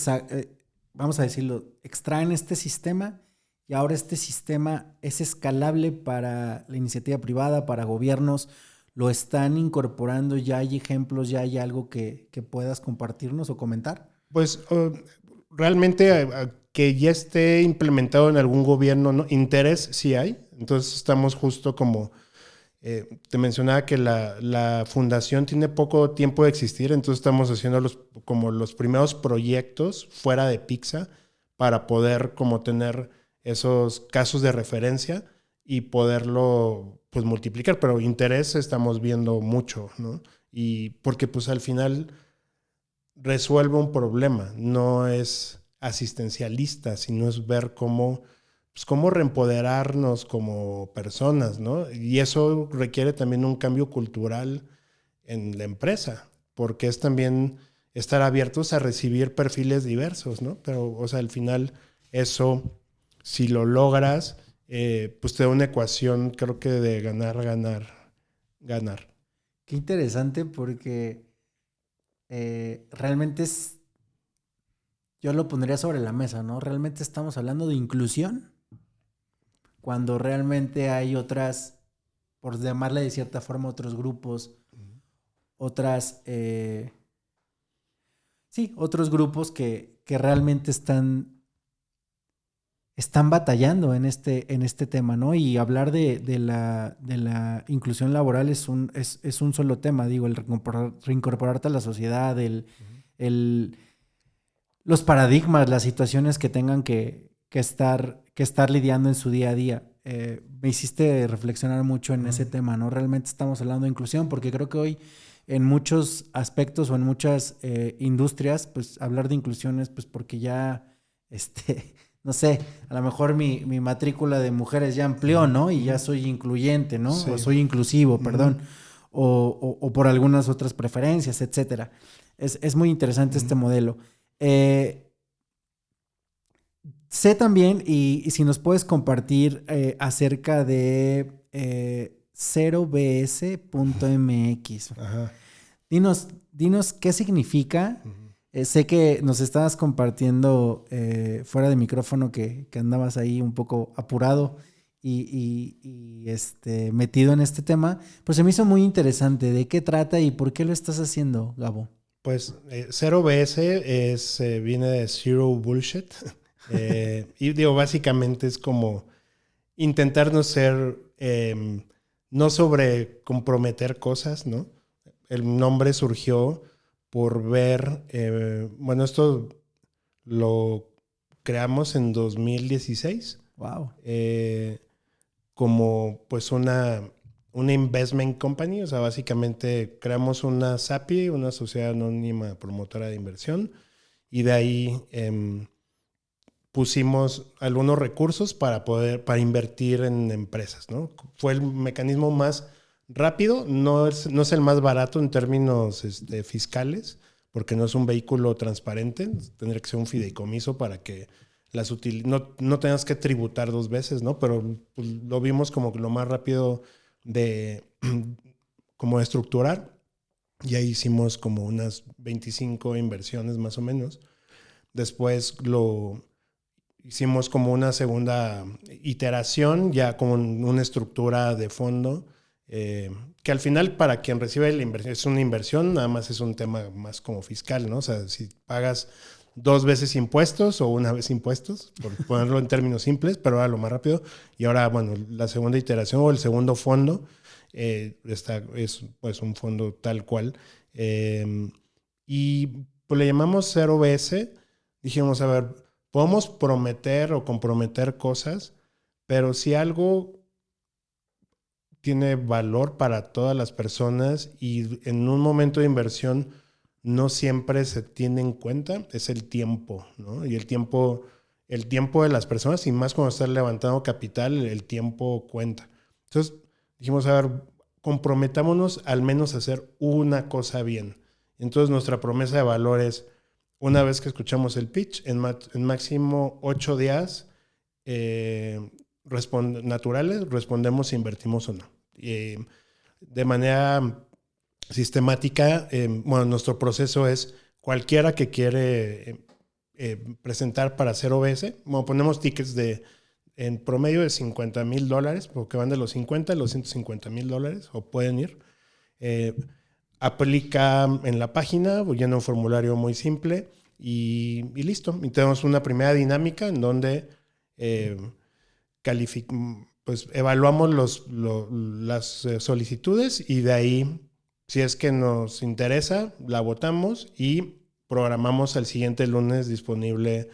vamos a decirlo, extraen este sistema y ahora este sistema es escalable para la iniciativa privada, para gobiernos, lo están incorporando, ya hay ejemplos, ya hay algo que puedas compartirnos o comentar. Pues realmente que ya esté implementado en algún gobierno, ¿no? Interés sí hay. Entonces estamos justo como, te mencionaba que la fundación tiene poco tiempo de existir, entonces estamos haciendo como los primeros proyectos fuera de Pixa para poder como tener esos casos de referencia y poderlo pues multiplicar, pero interés estamos viendo mucho, ¿no? Y porque pues al final resuelve un problema, no es asistencialista, sino es ver cómo, pues, cómo reempoderarnos como personas, ¿no? Y eso requiere también un cambio cultural en la empresa, porque es también estar abiertos a recibir perfiles diversos, ¿no? Pero, o sea, al final eso, si lo logras, pues te da una ecuación, creo que de ganar, ganar, ganar. Qué interesante porque realmente yo lo pondría sobre la mesa, ¿no? Realmente estamos hablando de inclusión cuando realmente hay otras, por llamarle de cierta forma, otros grupos, otras, sí, otros grupos que realmente están batallando en este tema, ¿no? Y hablar de la inclusión laboral es un solo tema, digo, el reincorporarte a la sociedad, el los paradigmas, las situaciones que tengan que estar lidiando en su día a día. Me hiciste reflexionar mucho en ese tema, ¿no? Realmente estamos hablando de inclusión porque creo que hoy en muchos aspectos o en muchas industrias, pues hablar de inclusión es pues porque ya, no sé, a lo mejor mi matrícula de mujeres ya amplió, ¿no? Y ya soy incluyente, ¿no? Sí. O soy inclusivo, perdón. O por algunas otras preferencias, etcétera. Es muy interesante este modelo. Sé también, y si nos puedes compartir acerca de 0bs.mx. Ajá. Dinos qué significa. Sé que nos estabas compartiendo fuera de micrófono que andabas ahí un poco apurado metido en este tema, pues se me hizo muy interesante. ¿De qué trata y por qué lo estás haciendo, Gabo? Pues 0BS viene de Zero Bullshit. Y digo, básicamente es como intentar no ser, no sobre comprometer cosas, ¿no? El nombre surgió por ver, bueno, esto lo creamos en 2016. Wow. Como pues una investment company, o sea, básicamente creamos una SAPI, una sociedad anónima promotora de inversión, y de ahí pusimos algunos recursos para invertir en empresas, ¿no? Fue el mecanismo más rápido, no es el más barato en términos fiscales, porque no es un vehículo transparente, tendría que ser un fideicomiso para que no tengas que tributar dos veces, ¿no? Pero pues, lo vimos como lo más rápido de como de estructurar, y ahí hicimos como unas 25 inversiones más o menos. Después lo hicimos como una segunda iteración, ya con una estructura de fondo, que al final para quien recibe la inversión es una inversión, nada más es un tema más como fiscal, ¿no? O sea, si pagas dos veces impuestos o una vez impuestos, por ponerlo en términos simples, pero ahora lo más rápido. Y ahora, bueno, la segunda iteración o el segundo fondo es pues un fondo tal cual. Y pues le llamamos 0BS. Dijimos, a ver, podemos prometer o comprometer cosas, pero si algo tiene valor para todas las personas y en un momento de inversión no siempre se tiene en cuenta, es el tiempo, ¿no? Y el tiempo de las personas, y más cuando estás levantando capital, el tiempo cuenta. Entonces dijimos, a ver, comprometámonos al menos a hacer una cosa bien. Entonces nuestra promesa de valor es, una vez que escuchamos el pitch, en máximo 8 días naturales, respondemos si invertimos o no. De manera sistemática, bueno, nuestro proceso es cualquiera que quiere presentar para 0BS, bueno, ponemos tickets en promedio de $50,000, porque van de los 50 a los $150,000, o pueden ir. Aplica en la página, llena un formulario muy simple y listo. Y tenemos una primera dinámica en donde pues evaluamos las solicitudes, y de ahí, si es que nos interesa, la votamos y programamos el siguiente lunes disponible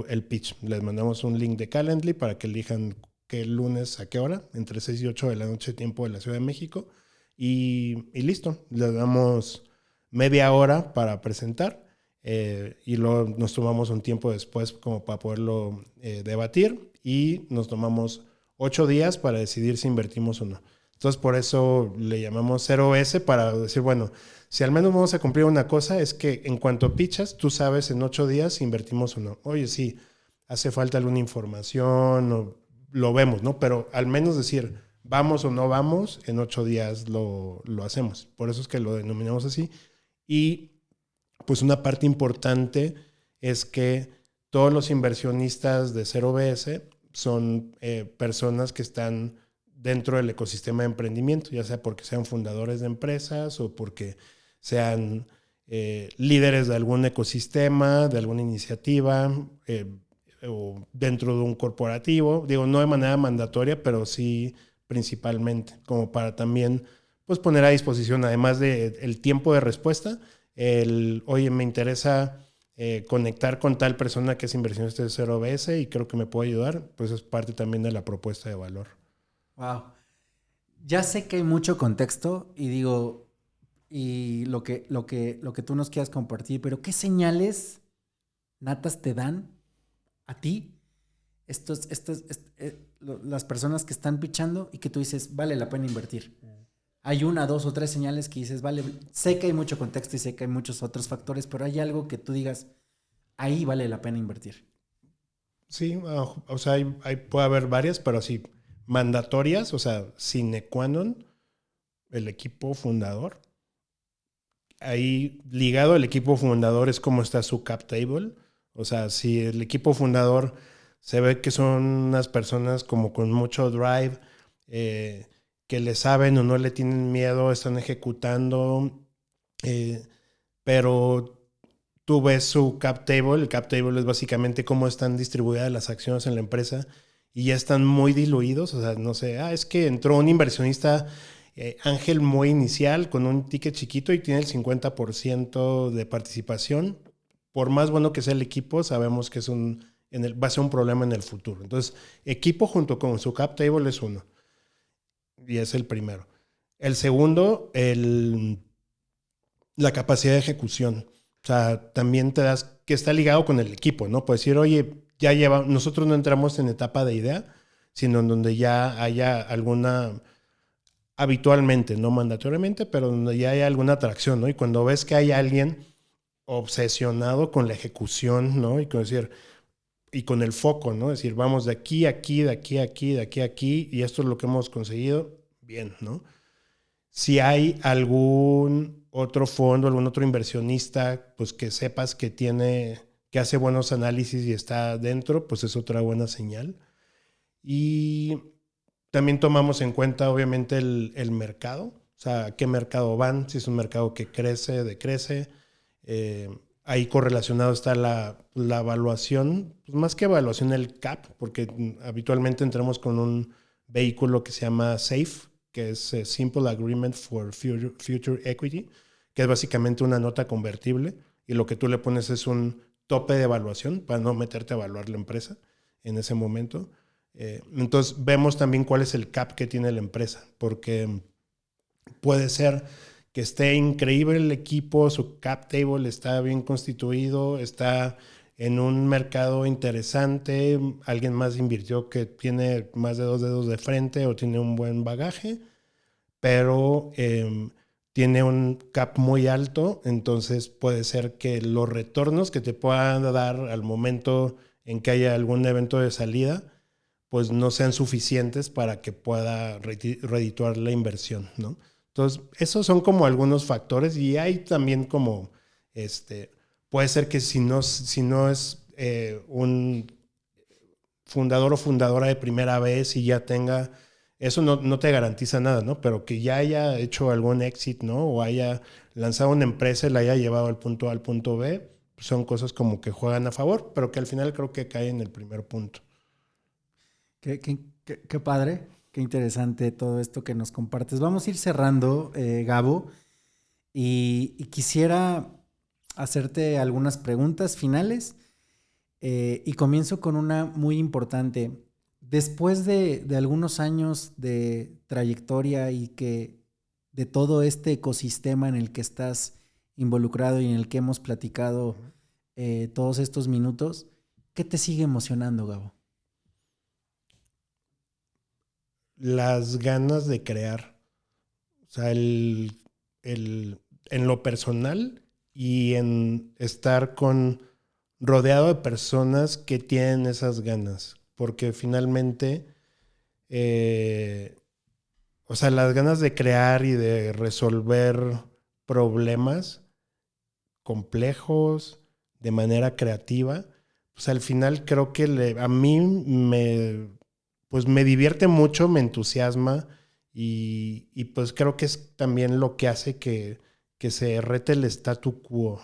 el pitch. Les mandamos un link de Calendly para que elijan qué lunes a qué hora, entre 6 y 8 de la noche, tiempo de la Ciudad de México. Y listo, le damos media hora para presentar, y luego nos tomamos un tiempo después como para poderlo debatir, y nos tomamos 8 días para decidir si invertimos o no. Entonces por eso le llamamos 0S, para decir, bueno, si al menos vamos a cumplir una cosa, es que en cuanto pichas, tú sabes en 8 días si invertimos o no. Oye, sí, hace falta alguna información, o lo vemos, ¿no? Pero al menos decir, vamos o no vamos, en 8 días lo hacemos. Por eso es que lo denominamos así. Y pues una parte importante es que todos los inversionistas de 0BS son personas que están dentro del ecosistema de emprendimiento, ya sea porque sean fundadores de empresas o porque sean líderes de algún ecosistema, de alguna iniciativa, o dentro de un corporativo. Digo, no de manera mandatoria, pero sí principalmente, como para también pues poner a disposición, además del tiempo de respuesta, oye, me interesa conectar con tal persona que es inversionista de 0BS y creo que me puede ayudar, pues es parte también de la propuesta de valor. Wow. Ya sé que hay mucho contexto y digo, y lo que tú nos quieras compartir, pero ¿qué señales natas te dan a ti las personas que están pichando y que tú dices, vale la pena invertir? Hay una, dos o tres señales que dices, vale, sé que hay mucho contexto y sé que hay muchos otros factores, pero hay algo que tú digas, ahí vale la pena invertir. Sí, o sea, puede haber varias, pero sí, mandatorias, o sea, sine qua non, el equipo fundador. Ahí ligado al equipo fundador es cómo está su cap table. O sea, si el equipo fundador Se ve que son unas personas como con mucho drive, que le saben o no le tienen miedo, están ejecutando, pero tú ves su cap table. El cap table es básicamente cómo están distribuidas las acciones en la empresa y ya están muy diluidos. O sea, no sé, es que entró un inversionista ángel muy inicial con un ticket chiquito y tiene el 50% de participación. Por más bueno que sea el equipo, sabemos que va a ser un problema en el futuro. Entonces, equipo junto con su cap table es uno. Y es el primero. El segundo, la capacidad de ejecución. O sea, también te das que está ligado con el equipo, ¿no? Puedes decir, oye, nosotros no entramos en etapa de idea, sino en donde ya haya alguna, habitualmente, no mandatoriamente, pero donde ya haya alguna atracción, ¿no? Y cuando ves que hay alguien obsesionado con la ejecución, ¿no? Y con el foco, ¿no? Es decir, vamos de aquí a aquí, de aquí a aquí, de aquí a aquí, y esto es lo que hemos conseguido, bien, ¿no? Si hay algún otro fondo, algún otro inversionista, pues que sepas que hace buenos análisis y está dentro, pues es otra buena señal. Y también tomamos en cuenta, obviamente, el mercado. O sea, ¿a qué mercado van? Si es un mercado que crece, decrece. Ahí correlacionado está la evaluación, pues más que evaluación, el CAP, porque habitualmente entramos con un vehículo que se llama SAFE, que es Simple Agreement for Future Equity, que es básicamente una nota convertible y lo que tú le pones es un tope de evaluación para no meterte a evaluar la empresa en ese momento. Entonces vemos también cuál es el CAP que tiene la empresa, porque puede ser que esté increíble el equipo, su cap table está bien constituido, está en un mercado interesante, alguien más invirtió que tiene más de 2 dedos de frente o tiene un buen bagaje, pero tiene un cap muy alto, entonces puede ser que los retornos que te puedan dar al momento en que haya algún evento de salida, pues no sean suficientes para que pueda redituar la inversión, ¿no? Entonces, esos son como algunos factores y hay también como, puede ser que si no es un fundador o fundadora de primera vez y ya tenga, eso no te garantiza nada, ¿no? Pero que ya haya hecho algún exit, ¿no? O haya lanzado una empresa y la haya llevado al punto A al punto B, son cosas como que juegan a favor, pero que al final creo que caen en el primer punto. Qué padre, qué interesante todo esto que nos compartes. Vamos a ir cerrando, Gabo, y quisiera hacerte algunas preguntas finales y comienzo con una muy importante. Después de algunos años de trayectoria y que de todo este ecosistema en el que estás involucrado y en el que hemos platicado todos estos minutos, ¿qué te sigue emocionando, Gabo? Las ganas de crear, o sea, en lo personal y en estar rodeado de personas que tienen esas ganas, porque finalmente, eh, o sea, las ganas de crear y de resolver problemas complejos de manera creativa, pues al final creo que a mí pues me divierte mucho, me entusiasma y pues creo que es también lo que hace que se rete el statu quo.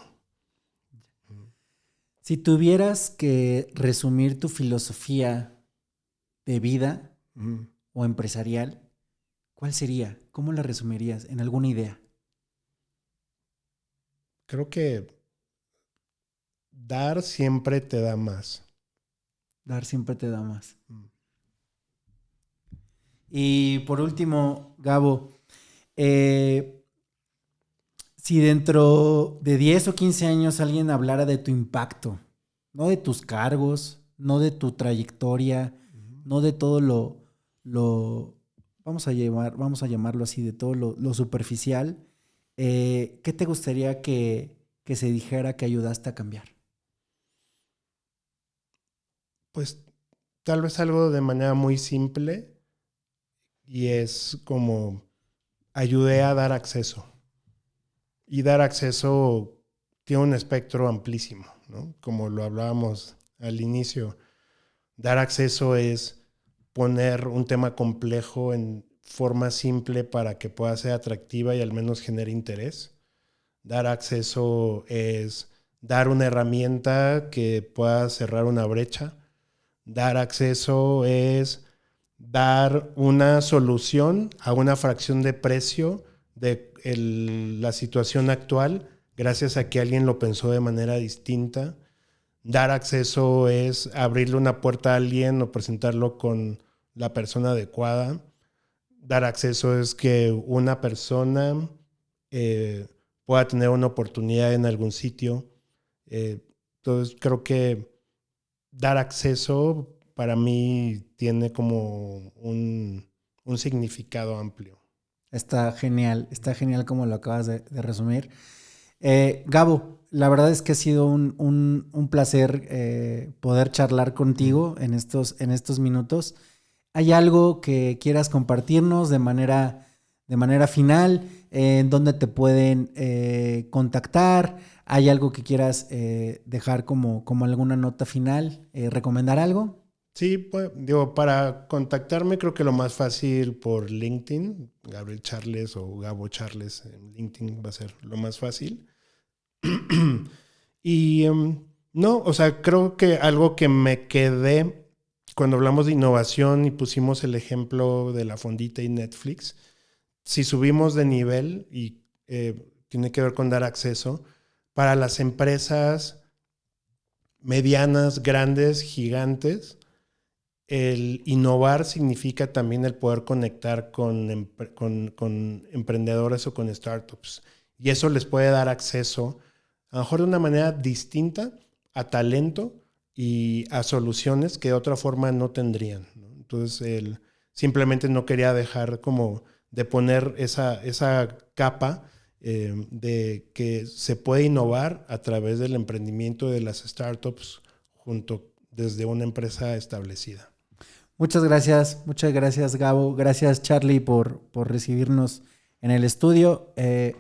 Si tuvieras que resumir tu filosofía de vida o empresarial, ¿cuál sería? ¿Cómo la resumirías? ¿En alguna idea? Creo que dar siempre te da más. Dar siempre te da más. Y por último, Gabo, si dentro de 10 o 15 años alguien hablara de tu impacto, no de tus cargos, no de tu trayectoria, no de todo vamos a llamarlo así, de todo lo superficial, ¿qué te gustaría que se dijera que ayudaste a cambiar? Pues tal vez algo de manera muy simple y es como ayudé a dar acceso. Y dar acceso tiene un espectro amplísimo, ¿no? Como lo hablábamos al inicio. Dar acceso es poner un tema complejo en forma simple para que pueda ser atractiva y al menos genere interés. Dar acceso es dar una herramienta que pueda cerrar una brecha. Dar acceso es dar una solución a una fracción de precio de la situación actual gracias a que alguien lo pensó de manera distinta. Dar acceso es abrirle una puerta a alguien o presentarlo con la persona adecuada. Dar acceso es que una persona pueda tener una oportunidad en algún sitio. Entonces creo que dar acceso para mí tiene como un significado amplio. Está genial como lo acabas de resumir. Gabo, la verdad es que ha sido un placer poder charlar contigo en estos minutos. ¿Hay algo que quieras compartirnos de manera final? ¿En dónde te pueden contactar? ¿Hay algo que quieras dejar como alguna nota final? ¿Recomendar algo? Sí, pues, digo, para contactarme creo que lo más fácil por LinkedIn, Gabriel Charles o Gabo Charles en LinkedIn va a ser lo más fácil. Y no, o sea, creo que algo que me quedé cuando hablamos de innovación y pusimos el ejemplo de la fondita y Netflix, si subimos de nivel y tiene que ver con dar acceso, para las empresas medianas, grandes, gigantes, el innovar significa también el poder conectar con emprendedores o con startups. Y eso les puede dar acceso, a lo mejor de una manera distinta, a talento y a soluciones que de otra forma no tendrían, ¿no? Entonces, simplemente no quería dejar como de poner esa capa de que se puede innovar a través del emprendimiento de las startups junto desde una empresa establecida. Muchas gracias Gabo, gracias Charlie por recibirnos en el estudio.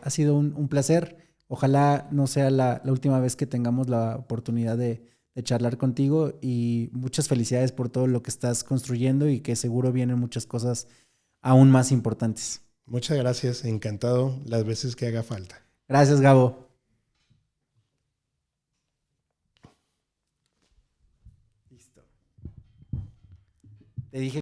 Ha sido un placer. Ojalá no sea la última vez que tengamos la oportunidad de charlar contigo y muchas felicidades por todo lo que estás construyendo y que seguro vienen muchas cosas aún más importantes. Muchas gracias, encantado las veces que haga falta. Gracias Gabo. Listo. Te dije